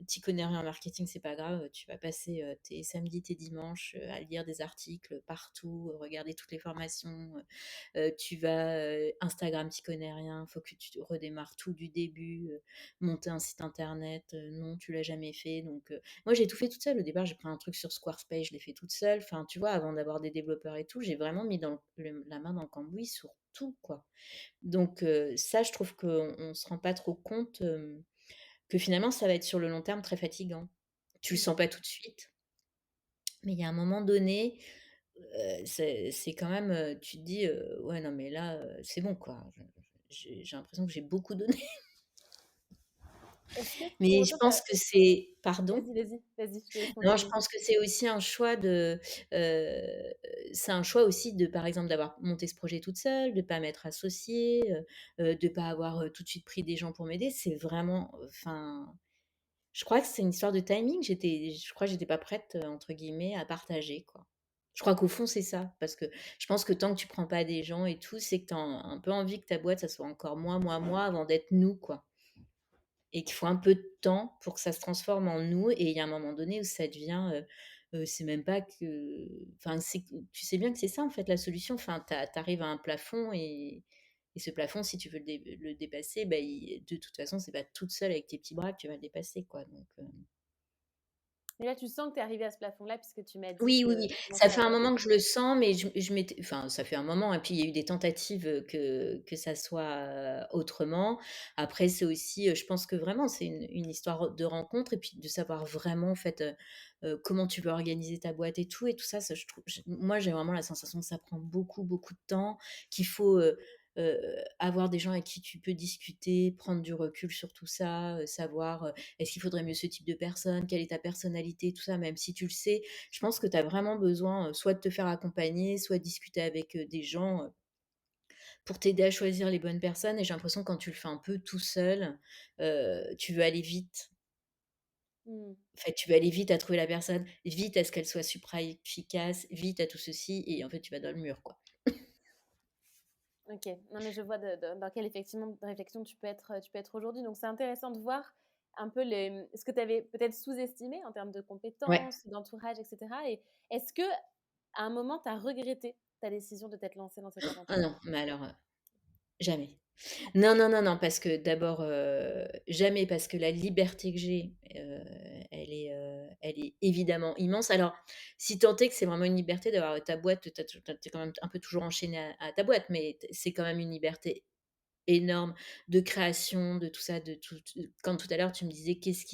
tu connais rien en marketing, c'est pas grave, tu vas passer, tes samedis, tes dimanches, à lire des articles partout, regarder toutes les formations, tu vas, Instagram, tu connais rien, faut que tu redémarres tout du début, monter un site internet, non, tu l'as jamais fait donc moi j'ai tout fait toute seule. Au départ, j'ai pris un truc sur Squarespace, je l'ai fait toute seule. Enfin, tu vois, avant d'avoir des développeurs et tout, j'ai vraiment mis la main dans le cambouis sur tout, quoi. Donc ça, je trouve qu'on se rend pas trop compte, que finalement, ça va être sur le long terme très fatigant. Tu le Mmh. sens pas tout de suite, mais il y a un moment donné, c'est quand même, tu te dis, «Ouais, non, mais là, c'est bon, quoi». J'ai l'impression que j'ai beaucoup donné. Est-ce que pour Mais je autant tu pense que c'est pardon? vas-y, vas-y, vas-y, je te laisse Non, je continuer. pense que c'est aussi un choix c'est un choix aussi de, par exemple, d'avoir monté ce projet toute seule, de pas m'être associée, de pas avoir, tout de suite pris des gens pour m'aider. C'est vraiment, enfin, je crois que c'est une histoire de timing. Je crois que j'étais pas prête, entre guillemets, «à partager», quoi. Je crois qu'au fond, c'est ça, parce que je pense que tant que tu prends pas des gens et tout, c'est que tu as un peu envie que ta boîte, ça soit encore moi, moi, moi, avant d'être nous, quoi. Et qu'il faut un peu de temps pour que ça se transforme en nous et il y a un moment donné où ça devient, c'est même pas que enfin, tu sais bien que c'est ça, en fait, la solution. Enfin, tu arrives à un plafond et ce plafond, si tu veux le dépasser, bah, il de toute façon, c'est pas toute seule avec tes petits bras que tu vas le dépasser, quoi, donc Et là, tu sens que tu es arrivée à ce plafond-là puisque tu m'as dit oui, oui, que oui, tu ça commençais à fait un avoir des moment que je le sens, mais je m'étais enfin, ça fait un moment et puis il y a eu des tentatives, que ça soit, autrement. Après, c'est aussi, je pense que vraiment c'est une histoire de rencontre et puis de savoir vraiment, en fait, comment tu veux organiser ta boîte et tout ça, je trouve moi, j'ai vraiment la sensation que ça prend beaucoup, beaucoup de temps, qu'il faut, avoir des gens avec qui tu peux discuter, prendre du recul sur tout ça, savoir, est-ce qu'il faudrait mieux ce type de personne? Quelle est ta personnalité? Tout ça, même si tu le sais, je pense que tu as vraiment besoin, soit de te faire accompagner, soit de discuter avec, des gens, pour t'aider à choisir les bonnes personnes et j'ai l'impression que quand tu le fais un peu tout seul, tu veux aller vite. Mmh. En fait, tu veux aller vite à trouver la personne, vite à ce qu'elle soit supra efficace, vite à tout ceci et en fait, tu vas dans le mur, quoi. OK. Non, mais je vois dans quelle effectivement réflexion tu peux être aujourd'hui. Donc c'est intéressant de voir un peu ce que tu avais peut-être sous-estimé en termes de Ouais. compétences, d'entourage, et cetera. Et est-ce que à un moment, tu as regretté ta décision de t'être lancée dans cette Ah aventure? non, mais alors, jamais. Non, non, non, non, parce que d'abord, jamais parce que la liberté que j'ai, elle est évidemment immense. Alors, si tant est que c'est vraiment une liberté d'avoir ta boîte, tu es quand même un peu toujours enchaîné à ta boîte, mais c'est quand même une liberté énorme de création, de tout ça, de tout quand tout à l'heure tu me disais qu'est-ce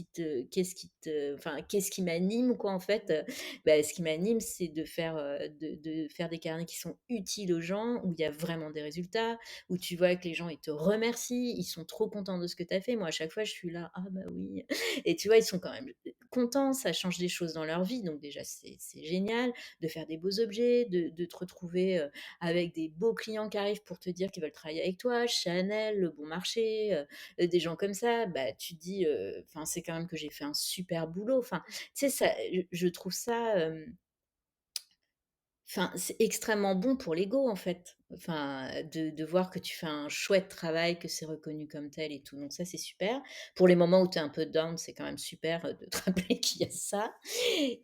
qui m'anime quoi en fait, Mmh. bah, ce qui m'anime c'est de faire des carnets qui sont utiles aux gens, où il y a vraiment des résultats, où tu vois que les gens ils te remercient, ils sont trop contents de ce que tu as fait. Moi à chaque fois je suis là: «Ah bah oui» et tu vois, ils sont quand même contents, ça change des choses dans leur vie, donc déjà c'est génial de faire des beaux objets, de te retrouver, avec des beaux clients qui arrivent pour te dire qu'ils veulent travailler avec toi, Chanel, Le Bon Marché, des gens comme ça, bah, tu te dis, enfin, c'est quand même que j'ai fait un super boulot. Enfin, tu sais, ça, je trouve ça, enfin, c'est extrêmement bon pour l'ego, en fait. Enfin, de voir que tu fais un chouette travail, que c'est reconnu comme tel et tout. Donc ça, c'est super. Pour les moments où tu es un peu down, c'est quand même super, de te rappeler qu'il y a ça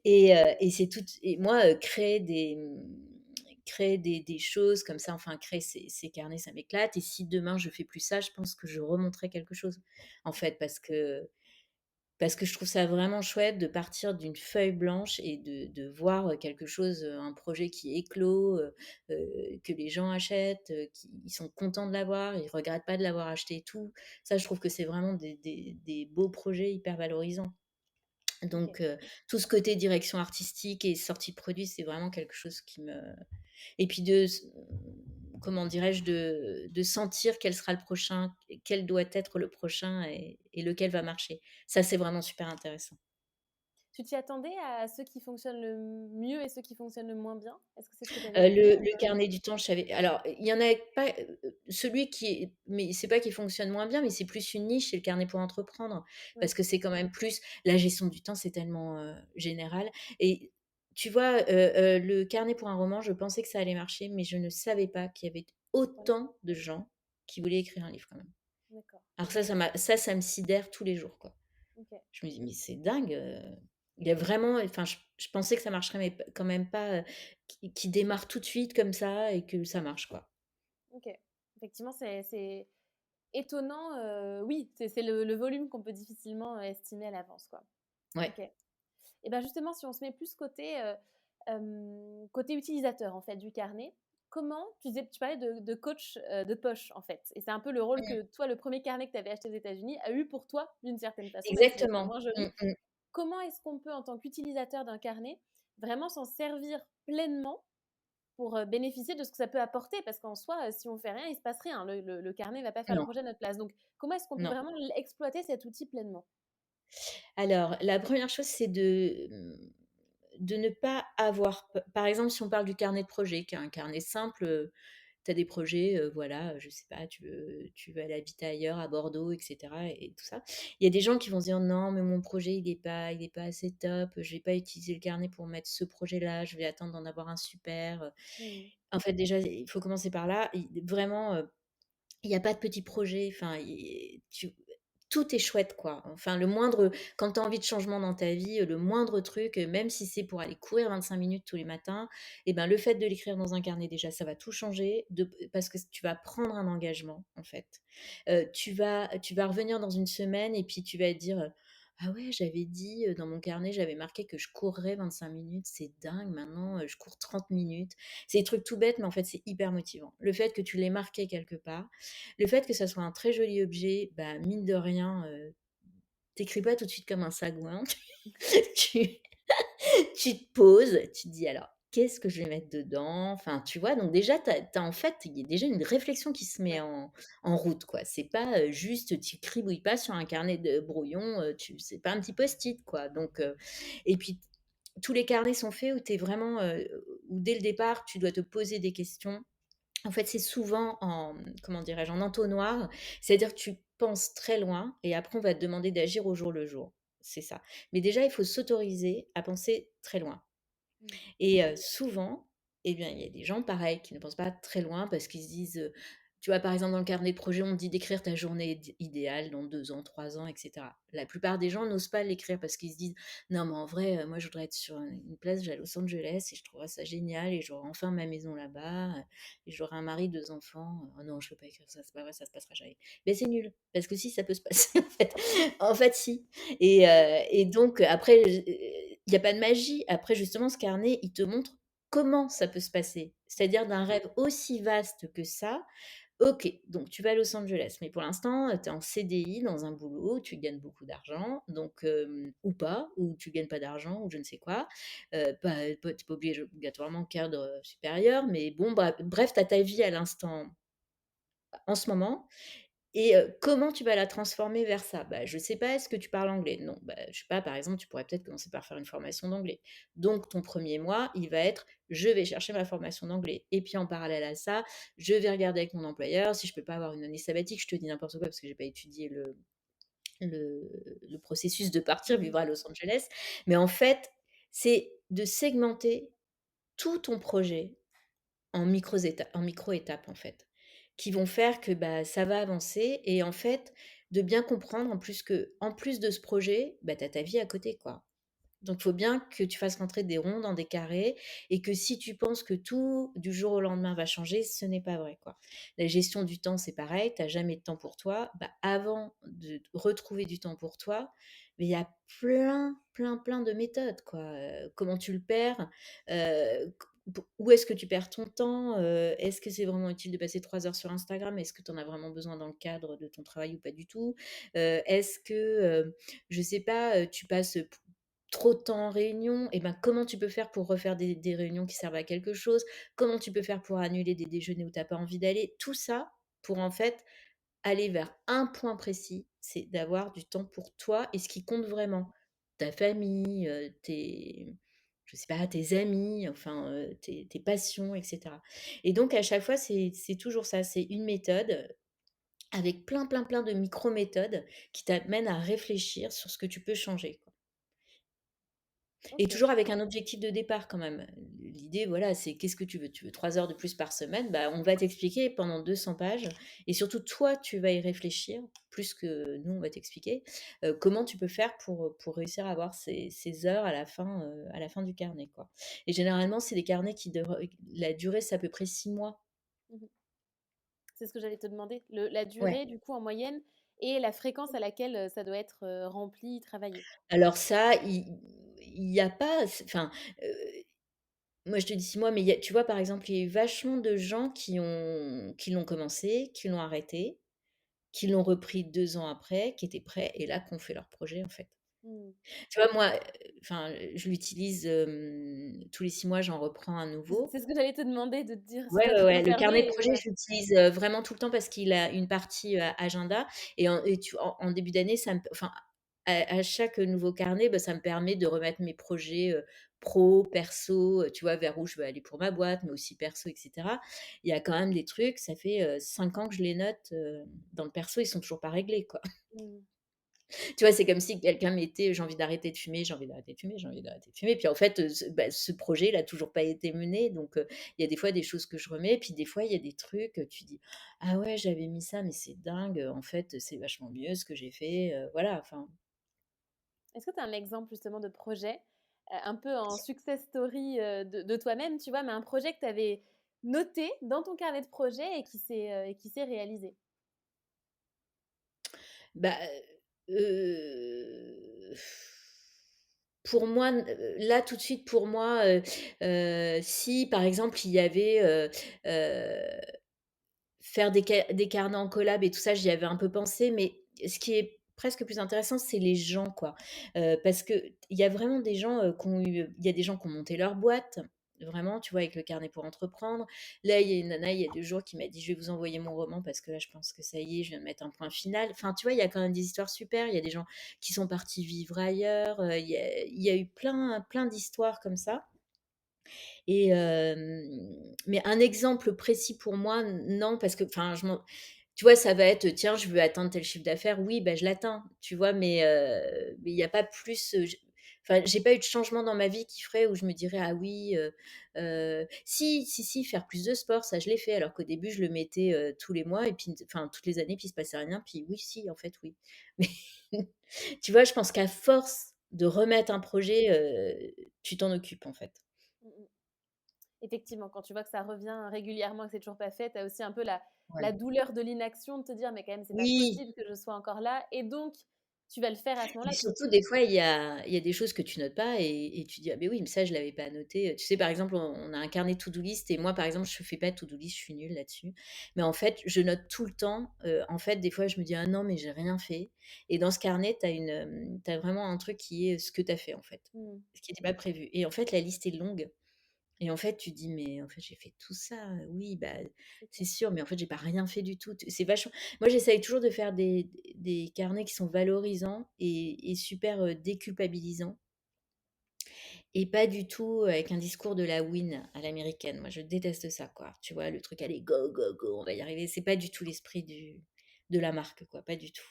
et c'est tout et moi, créer des choses comme ça, enfin créer ces carnets, ça m'éclate et si demain je fais plus ça, je pense que je remonterai quelque chose, en fait, parce que je trouve ça vraiment chouette de partir d'une feuille blanche et de voir, quelque chose, un projet qui éclot, que les gens achètent, qui ils sont contents de l'avoir, ils regrettent pas de l'avoir acheté et tout. Ça, je trouve que c'est vraiment des beaux projets hyper valorisants. OK. Donc tout ce côté direction artistique et sortie de produit, c'est vraiment quelque chose qui me et puis comment dirais-je? De sentir quel sera le prochain, quel doit être le prochain et lequel va marcher. Ça, c'est vraiment super intéressant. Tu t'y attendais à ceux qui fonctionnent le mieux et ceux qui fonctionnent le moins bien? Est-ce que c'est ce que tu avais compris Le carnet du temps, je savais alors, il y en avait pas, celui qui est mais c'est pas qu'il fonctionne moins bien, mais c'est plus une niche, c'est le carnet pour entreprendre. Oui, Parce que c'est quand même plus la gestion du temps, c'est tellement, général et tu vois, le carnet pour un roman, je pensais que ça allait marcher, mais je ne savais pas qu'il y avait voilà. autant de gens qui voulaient écrire un livre quand même. D'accord. Alors ça me sidère tous les jours, quoi. OK. Je me dis: «Mais c'est dingue, il y a vraiment» enfin je pensais que ça marcherait, mais p quand même pas, qui démarre tout de suite comme ça et que ça marche, quoi. OK. Effectivement, c'est étonnant, oui, c'est le volume qu'on peut difficilement, estimer à l'avance, quoi. Ouais. OK. Et ben, justement, si on se met plus côté, côté utilisateur, en fait, du carnet, comment tu parlais de coach, de poche, en fait et c'est un peu le rôle Mmh. que toi, le premier carnet que tu avais acheté aux États-Unis a eu pour toi, d'une certaine façon, même si c'est Exactement. moins Mmh joli. mh. Comment est-ce qu'on peut, en tant qu'utilisateur d'un carnet, vraiment s'en servir pleinement pour, bénéficier de ce que ça peut apporter? Parce qu'en soi, si on fait rien, il se passe rien. Le carnet va pas faire le Non, projet à notre place. Donc comment est-ce qu'on peut non. vraiment exploiter cet outil pleinement? Alors, la première chose, c'est de ne pas avoir p par exemple, si on parle du carnet de projet, qui est un carnet simple, tu as des projets, voilà, je sais pas, tu veux aller habiter ailleurs, à Bordeaux et cetera et tout ça. Il y a des gens qui vont se dire: «Non, mais mon projet, il est pas assez top, je vais pas utiliser le carnet pour mettre ce projet-là, je vais attendre d'en avoir un super», Mmh. En fait, déjà, il faut commencer par là. Vraiment, il y a pas de petits projets, enfin, tout est chouette, quoi. Enfin, quand tu as envie de changement dans ta vie, le moindre truc, même si c'est pour aller courir 25 minutes tous les matins et ben, le fait de l'écrire dans un carnet, déjà, ça va tout changer parce que tu vas prendre un engagement, en fait. Tu vas revenir dans une semaine et puis tu vas te dire, «Ah ouais, j'avais dit, dans mon carnet, j'avais marqué que je courrais 25 minutes, c'est dingue, maintenant, je cours 30 minutes». C'est des trucs tout bêtes, mais en fait, c'est hyper motivant. Le fait que tu l'aies marqué quelque part, le fait que ça soit un très joli objet, bah, mine de rien, tu pas tout de suite comme un sagouin. Tu tu te poses, tu te dis: «Alors, qu'est-ce que je vais mettre dedans?» Enfin, tu vois? Donc déjà, tu en fait, il y a déjà une réflexion qui se met Ouais. en route, quoi. C'est pas, juste tu cribouilles pas sur un carnet de brouillon, c'est pas un petit post-it, quoi. Donc et puis tous les carnets sont faits où tu es vraiment, où dès le départ, tu dois te poser des questions En fait, c'est souvent en, comment dirais-je, en entonnoir. C'est-à-dire que tu penses très loin et après on va te demander d'agir au jour le jour. C'est ça. Mais déjà, il faut s'autoriser à penser très loin. Mmh. Et souvent, eh bien, il y a des gens pareils qui ne pensent pas très loin parce qu'ils se disent, tu vois, par exemple, dans le carnet de projet, on te dit d'écrire ta journée idéale dans 2 ans, 3 ans, et cetera. La plupart des gens n'osent pas l'écrire parce qu'ils se disent: «Non, mais en vrai, moi, je voudrais être sur une plage à Los Angeles et je trouverais ça génial et j'aurai enfin ma maison là-bas, et j'aurai un mari, 2 enfants. Oh non, je peux pas écrire ça, c'est pas vrai, ça se passera jamais». Mais c'est nul, parce que si, ça peut se passer, en fait. En fait, si. Et donc, après, il y a pas de magie. Après, justement, ce carnet, il te montre comment ça peut se passer. C'est-à-dire d'un rêve aussi vaste que ça. OK, donc tu vas à Los Angeles, mais pour l'instant, tu es en CDI dans un boulot, tu gagnes beaucoup d'argent, donc ou pas, ou tu gagnes pas d'argent, ou je ne sais quoi. Tu es pas obligé obligatoirement cadre, supérieur, mais bon, bah, bref, tu as ta vie à l'instant en ce moment. Et comment tu vas la transformer vers ça? Bah, je sais pas, est-ce que tu parles anglais? Non, bah, je sais pas, par exemple, tu pourrais peut-être commencer par faire une formation d'anglais. Donc ton premier mois, il va être: «Je vais chercher ma formation d'anglais et puis en parallèle à ça, je vais regarder avec mon employeur si je peux pas avoir une année sabbatique». Je te dis n'importe quoi parce que j'ai pas étudié le processus de partir Mmh. vivre à Los Angeles. Mais en fait, c'est de segmenter tout ton projet en micro-étapes, en fait, qui vont faire que, bah, ça va avancer et en fait, de bien comprendre en plus de ce projet, bah, tu as ta vie à côté, quoi. Donc il faut bien que tu fasses rentrer des ronds dans des carrés et que si tu penses que tout, du jour au lendemain, va changer, ce n'est pas vrai, quoi. La gestion du temps, c'est pareil, tu as jamais de temps pour toi. Bah, avant de retrouver du temps pour toi, mais il y a plein, plein, plein de méthodes, quoi. Comment tu le perds? Où est-ce que tu perds ton temps? Est-ce que c'est vraiment utile de passer 3 heures sur Instagram? Est-ce que tu en as vraiment besoin dans le cadre de ton travail ou pas du tout? Est-ce que, je sais pas, tu passes trop de temps en réunion, et ben, comment tu peux faire pour refaire des réunions qui servent à quelque chose? Comment tu peux faire pour annuler des déjeuners où tu as pas envie d'aller? Tout ça pour, en fait, aller vers un point précis, c'est d'avoir du temps pour toi et ce qui compte vraiment. Ta famille, tes je sais pas, tes amis, enfin, tes passions et cetera. Et donc à chaque fois, c'est toujours ça, c'est une méthode avec plein, plein, plein de micro-méthodes qui t'amènent à réfléchir sur ce que tu peux changer, quoi. Et OK. toujours avec un objectif de départ quand même. L'idée, voilà, c'est qu'est-ce que tu veux? Tu veux 3 heures de plus par semaine? Bah, on va t'expliquer pendant 200 pages et surtout toi, tu vas y réfléchir plus que nous, on va t'expliquer, comment tu peux faire pour réussir à avoir ces heures à la fin du carnet, quoi. Et généralement, c'est des carnets qui dev la durée, c'est à peu près 6 mois. Mmh. C'est ce que j'allais te demander. La Ouais. durée, du coup, en moyenne et la fréquence à laquelle, ça doit être, rempli, travaillé? Alors ça, il y a pas enfin, heu, moi je te dis 6 mois, mais il y a tu vois, par exemple, il y a eu vachement de gens qui l'ont commencé, qui l'ont arrêté, qui l'ont repris 2 ans après, qui étaient prêts et là, qui ont fait leur projet, en fait. Mmh. Tu vois, moi, enfin, je l'utilise, tous les 6 mois, j'en reprends un nouveau. C'est ce que j'allais te demander, de te dire si Ouais, tu as ouais, tout ouais, le carnet de conservé et projet, ouais. je l'utilise, vraiment tout le temps parce qu'il a une partie, agenda et en début d'année, ça me enfin, à chaque nouveau carnet, bah, ça me permet de remettre mes projets, pro, perso, tu vois, vers où je veux aller pour ma boîte, mais aussi perso et cetera. Il y a quand même des trucs, ça fait, 5 ans que je les note, dans le perso, ils sont toujours pas réglés, quoi. Mmh. Tu vois, c'est comme si quelqu'un mettait: «J'ai envie d'arrêter de fumer, j'ai envie d'arrêter de fumer, j'ai envie d'arrêter de fumer». Puis en fait, ce projet, il a toujours pas été mené. Donc il y a des fois des choses que je remets, puis des fois, il y a des trucs, tu dis: «Ah ouais, j'avais mis ça, mais c'est dingue, en fait, c'est vachement mieux ce que j'ai fait», voilà, enfin. Est-ce que tu as un exemple justement de projet, un peu en success story, de toi-même, tu vois? Mais un projet que tu avais noté dans ton carnet de projet et qui s'est réalisé? Bah, heu, pour moi, là, tout de suite, pour moi, si par exemple, il y avait, heu faire des carnets en collab et tout ça, j'y avais un peu pensé, mais ce qui est presque plus intéressant, c'est les gens, quoi. Parce qu'il y a vraiment des gens, qui ont eu il y a des gens qui ont monté leur boîte, vraiment, tu vois, avec le carnet pour entreprendre. Là, il y a une nana, il y a 2 jours, qui m'a dit: «Je vais vous envoyer mon roman parce que là, je pense que ça y est, je viens de mettre un point final». Enfin, tu vois, il y a quand même des histoires super. Il y a des gens qui sont partis vivre ailleurs, il y a eu plein plein d'histoires comme ça. Et mais un exemple précis pour moi, non, parce que enfin, tu vois, ça va être: «Tiens, je veux atteindre tel chiffre d'affaires». Oui, bah, je l'atteins, tu vois? Mais il y a pas plus, enfin, j'ai pas eu de changement dans ma vie qui ferait où je me dirais: «Ah oui, si, si, si, faire plus de sport, ça je l'ai fait». Alors qu'au début, je le mettais, tous les mois et puis enfin, toutes les années, puis il se passait rien. Puis oui, si, en fait, oui. Mais tu vois, je pense qu'à force de remettre un projet, tu t'en occupes, en fait. Mmh mh. Effectivement, quand tu vois que ça revient régulièrement et que c'est toujours pas fait, tu as aussi un peu la Voilà. douleur de l'inaction, de te dire: «Mais quand même, c'est pas Oui. possible que je sois encore là» et donc tu vas le faire à ce Et moment-là. Tu surtout, des fois, il y a des choses que tu notes pas et tu dis: «Ah beh, oui, mais ça, je l'avais pas noté». Tu sais, par exemple, on a un carnet to do list et moi, par exemple, je fais pas de to do list, je suis nulle là-dessus. Mais en fait, je note tout le temps. En fait, des fois, je me dis: «Ah non, mais j'ai rien fait» et dans ce carnet, tu as vraiment un truc qui est ce que tu as fait, en fait, mmh, ce qui était pas prévu et en fait, la liste est longue et en fait, tu dis: «Mais en fait, j'ai fait tout ça, oui, bah, c'est c'est clair. sûr, mais en fait, j'ai pas rien fait du tout». C'est vachement moi, j'essaye toujours de faire des carnets qui sont valorisants et super, déculpabilisants et pas du tout avec un discours de la win à l'américaine. Moi, je déteste ça, quoi. Tu vois, le truc: «Allez, go, go, go, on va y arriver». C'est pas du tout l'esprit de la marque, quoi, pas du tout.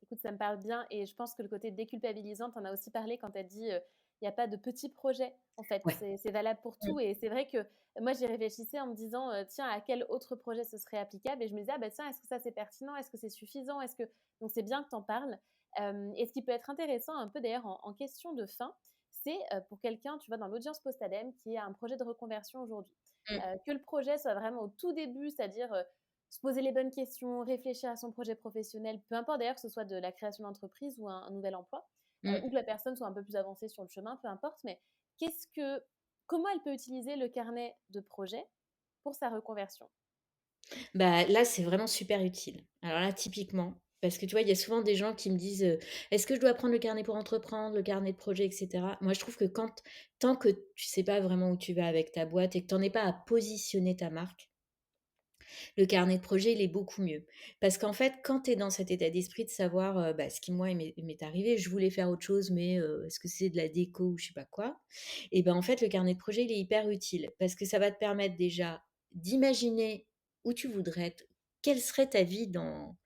Écoute, ça me parle bien et je pense que le côté déculpabilisant, tu en as aussi parlé quand tu as dit, il y a pas de petits projets, en fait. Ouais. C'est valable pour Mmh. tout et c'est vrai que moi, j'y réfléchissais en me disant, «Tiens, à quel autre projet ce serait applicable?» et je me disais: «Ah bah tiens, est-ce que ça c'est pertinent? Est-ce que c'est suffisant? Est-ce que» donc c'est bien que tu en parles. Et ce qui peut être intéressant un peu d'ailleurs en question de fin, c'est, pour quelqu'un, tu vois, dans l'audience post-ADEME qui a un projet de reconversion aujourd'hui, Mmh. que le projet soit vraiment au tout début, c'est-à-dire, se poser les bonnes questions, réfléchir à son projet professionnel, peu importe d'ailleurs que ce soit de la création d'entreprise ou un nouvel emploi, ou Mmh. que la personne soit un peu plus avancée sur le chemin, peu importe, mais qu'est-ce que, comment elle peut utiliser le carnet de projet pour sa reconversion? Bah, là, c'est vraiment super utile. Alors là, typiquement, parce que tu vois, il y a souvent des gens qui me disent, «Est-ce que je dois prendre le carnet pour entreprendre, le carnet de projet?» et cetera. Moi, je trouve que tant que tu sais pas vraiment où tu vas avec ta boîte et que tu en es pas à positionner ta marque, le carnet de projet, il est beaucoup mieux. Parce qu'en fait, quand tu es dans cet état d'esprit de savoir, bah, ce qui moi, il m'est arrivé, je voulais faire autre chose, mais est-ce que c'est de la déco ou je sais pas quoi? Et ben, en fait, le carnet de projet, il est hyper utile parce que ça va te permettre déjà d'imaginer où tu voudrais être, quelle serait ta vie dans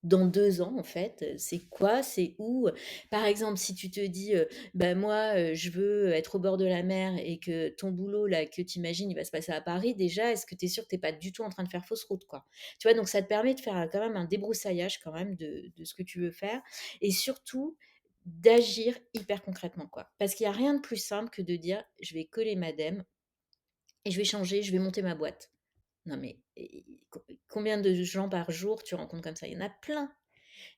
2 ans, en fait, c'est quoi? C'est où? Par exemple, si tu te dis, «Bah, moi, je veux être au bord de la mer» et que ton boulot, là, que tu imagines, il va se passer à Paris, déjà, est-ce que tu es sûr que tu es pas du tout en train de faire fausse route, quoi? Tu vois? Donc ça te permet de faire, quand même un débroussaillage quand même de ce que tu veux faire et surtout d'agir hyper concrètement, quoi. Parce qu'il y a rien de plus simple que de dire: «Je vais coller ma dème et je vais changer, je vais monter ma boîte». Non mais combien de gens par jour tu rencontres comme ça? Il y en a plein.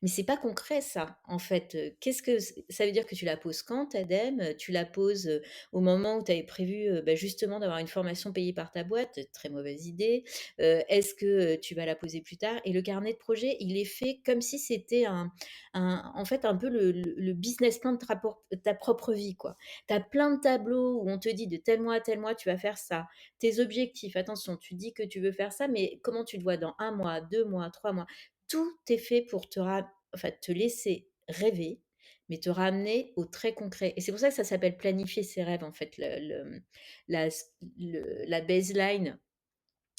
Mais c'est pas concret ça, en fait, qu'est-ce que c ça veut dire que tu la poses quand ta dème? Tu la poses, au moment où tu avais prévu, bah, justement d'avoir une formation payée par ta boîte, très mauvaise idée. Est-ce que, tu vas la poser plus tard? Et le carnet de projet, il est fait comme si c'était en fait, un peu le business plan de ta propre vie, quoi. Tu as plein de tableaux où on te dit de tel mois à tel mois, tu vas faire ça. Tes objectifs, attention, tu dis que tu veux faire ça, mais comment tu te vois dans un mois, 2 mois, 3 mois? Tout est fait pour enfin, te laisser rêver, mais te ramener au très concret et c'est pour ça que ça s'appelle planifier ses rêves, en fait. La baseline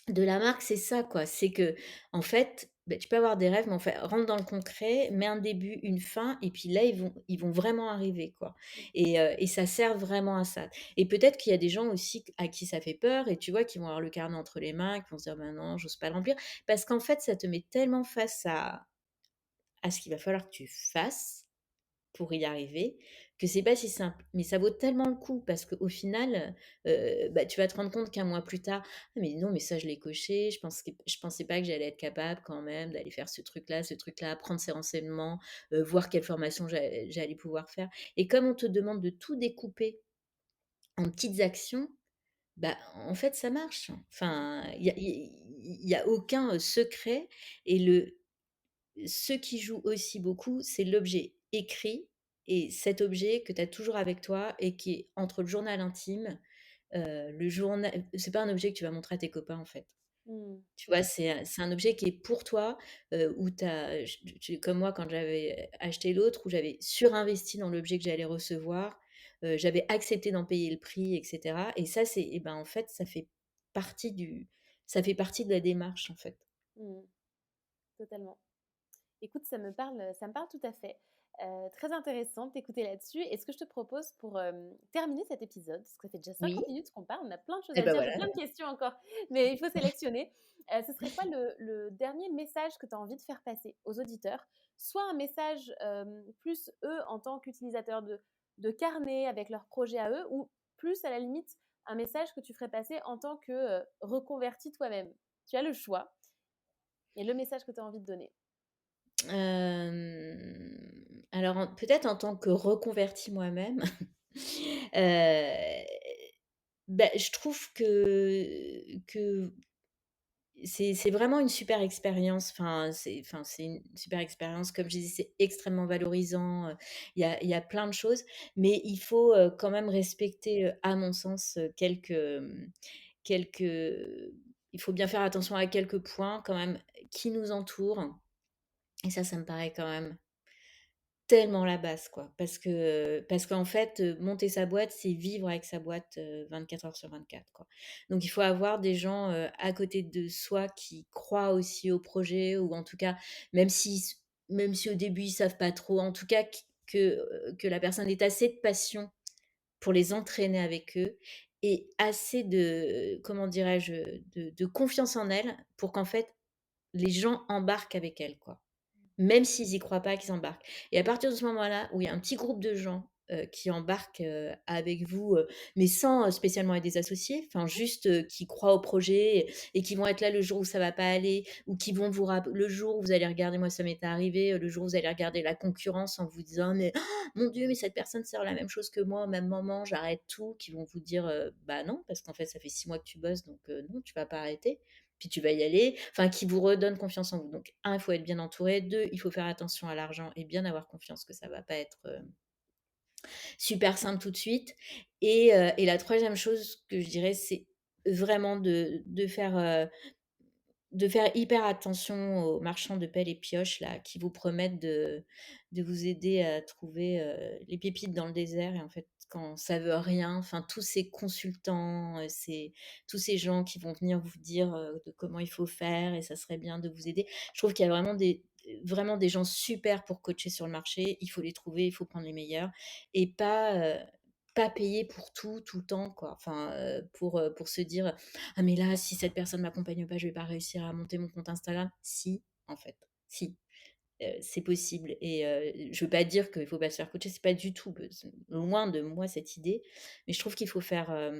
de la marque, c'est ça, quoi. C'est que en fait, beh, tu peux avoir des rêves, mais en fait, rentre dans le concret, mets un début, une fin et puis là, ils vont vraiment arriver, quoi et ça sert vraiment à ça et peut-être qu'il y a des gens aussi à qui ça fait peur et tu vois, qui vont avoir le carnet entre les mains, qui vont se dire: «Ben non, j'ose pas le remplir» parce qu'en fait, ça te met tellement face à ce qu'il va falloir que tu fasses pour y arriver, que c'est pas si simple. Mais ça vaut tellement le coup parce qu'au final, bah, tu vas te rendre compte qu'un mois plus tard: «Ah mais non, mais ça je l'ai coché, je pensais pas que j'allais être capable quand même d'aller faire ce truc-là, prendre ces renseignements, voir quelle formation j'allais pouvoir faire» et comme on te demande de tout découper en petites actions, bah, en fait ça marche. Enfin, il y a aucun, secret et ce qui joue aussi beaucoup, c'est l'objet écrit et cet objet que tu as toujours avec toi et qui est entre le journal intime, le journal c'est pas un objet que tu vas montrer à tes copains, en fait. Mmh. Tu vois? C'est un objet qui est pour toi, où tu as comme moi quand j'avais acheté l'autre, où j'avais surinvesti dans l'objet que j'allais recevoir, j'avais accepté d'en payer le prix et cetera et ça, c'est et ben, en fait, ça fait partie de la démarche, en fait. Mmh. Totalement. Écoute, ça me parle tout à fait. Très intéressant de t'écouter là-dessus et ce que je te propose pour, terminer cet épisode, parce que ça fait déjà Oui 50 minutes qu'on parle, on a plein de choses et à ben, dire, j'ai voilà. plein de questions encore, mais il faut sélectionner. Ce serait quoi le dernier message que tu as envie de faire passer aux auditeurs? Soit un message, plus eux en tant qu'utilisateurs de carnet avec leurs projets à eux ou plus à la limite un message que tu ferais passer en tant que, reconverti toi-même. Tu as le choix et le message que tu as envie de donner. Alors peut-être en tant que reconvertie moi-même, heu, bah, je trouve que c'est vraiment une super expérience. C'est une super expérience. Comme je disais, c'est extrêmement valorisant, il y a plein de choses, mais il faut, quand même respecter, à mon sens, quelques il faut bien faire attention à quelques points quand même qui nous entourent et ça me paraît quand même tellement la base, quoi. Parce qu'en fait, monter sa boîte, c'est vivre avec sa boîte, 24 heures sur 24, quoi. Donc il faut avoir des gens, à côté de soi qui croient aussi au projet ou en tout cas, même si au début ils savent pas trop, en tout cas que la personne ait assez de passion pour les entraîner avec eux et assez de, comment dirais-je? De confiance en elle pour qu'en fait, les gens embarquent avec elle, quoi. Même s'ils y croient pas, qu'ils embarquent et à partir de ce moment-là, où il y a un petit groupe de gens, qui embarquent, avec vous, mais sans, spécialement être des associés, enfin juste, qui croient au projet et qui vont être là le jour où ça va pas aller ou qui vont vous rapp le jour où vous allez regarder moi ça m'est arrivé, le jour où vous allez regarder la concurrence en vous disant: «Mais mon Dieu, mais cette personne sert la même chose que moi au même moment, j'arrête tout», qui vont vous dire, «Bah non, parce qu'en fait ça fait 6 mois que tu bosses donc non, tu vas pas arrêter». Puis tu vas y aller, enfin qui vous redonne confiance en vous. Donc un, il faut être bien entouré, 2, il faut faire attention à l'argent et bien avoir confiance que ça va pas être, super simple tout de suite et la troisième chose que je dirais, c'est vraiment de faire hyper attention aux marchands de pelles et pioches là, qui vous promettent de vous aider à trouver, les pépites dans le désert et en fait, quand ça veut rien, enfin tous ces consultants, tous ces gens qui vont venir vous dire, de comment il faut faire et ça serait bien de vous aider. Je trouve qu'il y a vraiment des gens super pour coacher sur le marché. Il faut les trouver, il faut prendre les meilleurs et pas payer pour tout, tout le temps quoi. Enfin, pour se dire: «Ah mais là, si cette personne m'accompagne pas, je vais pas réussir à monter mon compte Instagram». Si, en fait, si, c'est possible et je veux pas dire qu'il faut pas se faire coacher, c'est pas du tout c'est loin de moi cette idée, mais je trouve qu'il faut faire,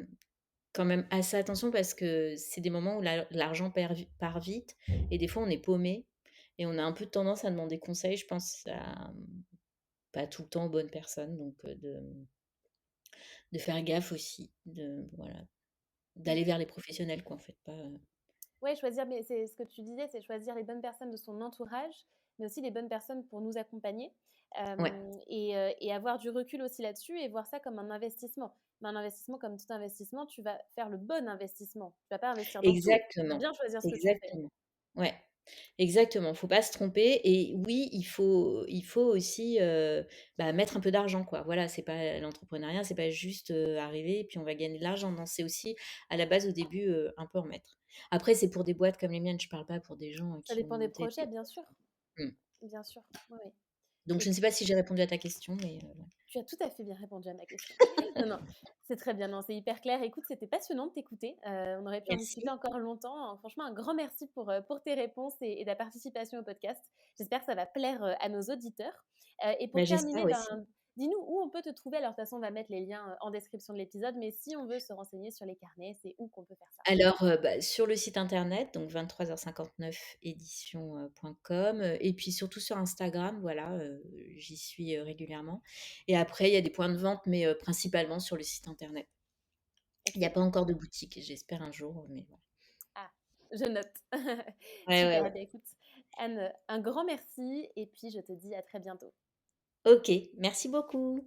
quand même assez attention parce que c'est des moments où l'argent part vite et des fois on est paumé et on a un peu tendance à demander conseil, je pense à, pas tout le temps aux bonnes personnes donc de faire gaffe aussi, voilà, d'aller vers les professionnels quoi, en fait, pas, Ouais, choisir, mais c'est ce que tu disais, c'est choisir les bonnes personnes de son entourage, mais aussi les bonnes personnes pour nous accompagner. ouais, Et avoir du recul aussi là-dessus et voir ça comme un investissement. Mais un investissement, comme tout investissement, tu vas faire le bon investissement. Tu vas pas investir dans tout. Tu vas exactement, bien choisir ce que tu fais. exactement. Ouais, exactement, faut pas se tromper et oui, il faut aussi, bah, mettre un peu d'argent, quoi. Voilà, c'est pas l'entrepreneuriat, c'est pas juste, arriver et puis on va gagner de l'argent. Non, c'est aussi à la base, au début, un peu en mettre. Après, c'est pour des boîtes comme les miennes, je parle pas pour des gens, Ça qui vont dépend des monter projets, des bien sûr. mmh. Bien sûr. Oui, oui. Donc je ne sais Écoute, pas si j'ai répondu à ta question, mais ouais. tu as tout à fait bien répondu à ma question. Non, non, c'est très bien, non, c'est hyper clair. Écoute, c'était passionnant de t'écouter. On aurait pu en discuter Merci. encore longtemps. Franchement, un grand merci pour tes réponses et ta participation au podcast. J'espère que ça va plaire à nos auditeurs. Et Bah, pour j'espère terminer, aussi. ben, dis-nous où on peut te trouver. Alors, de toute façon, on va mettre les liens en description de l'épisode, mais si on veut se renseigner sur les carnets, c'est où qu'on peut faire ça? Alors, bah, sur le site internet, donc 23h59 éditions, .com, et puis surtout sur Instagram, voilà, j'y suis, régulièrement et après il y a des points de vente, mais principalement sur le site internet. Il n'y a pas Excellent. encore de boutique, j'espère un jour, mais voilà. Ah, je note. Ouais, ouais, Super. Eh ouais. bien, écoute, Anne, un grand merci et puis je te dis à très bientôt. OK, merci beaucoup.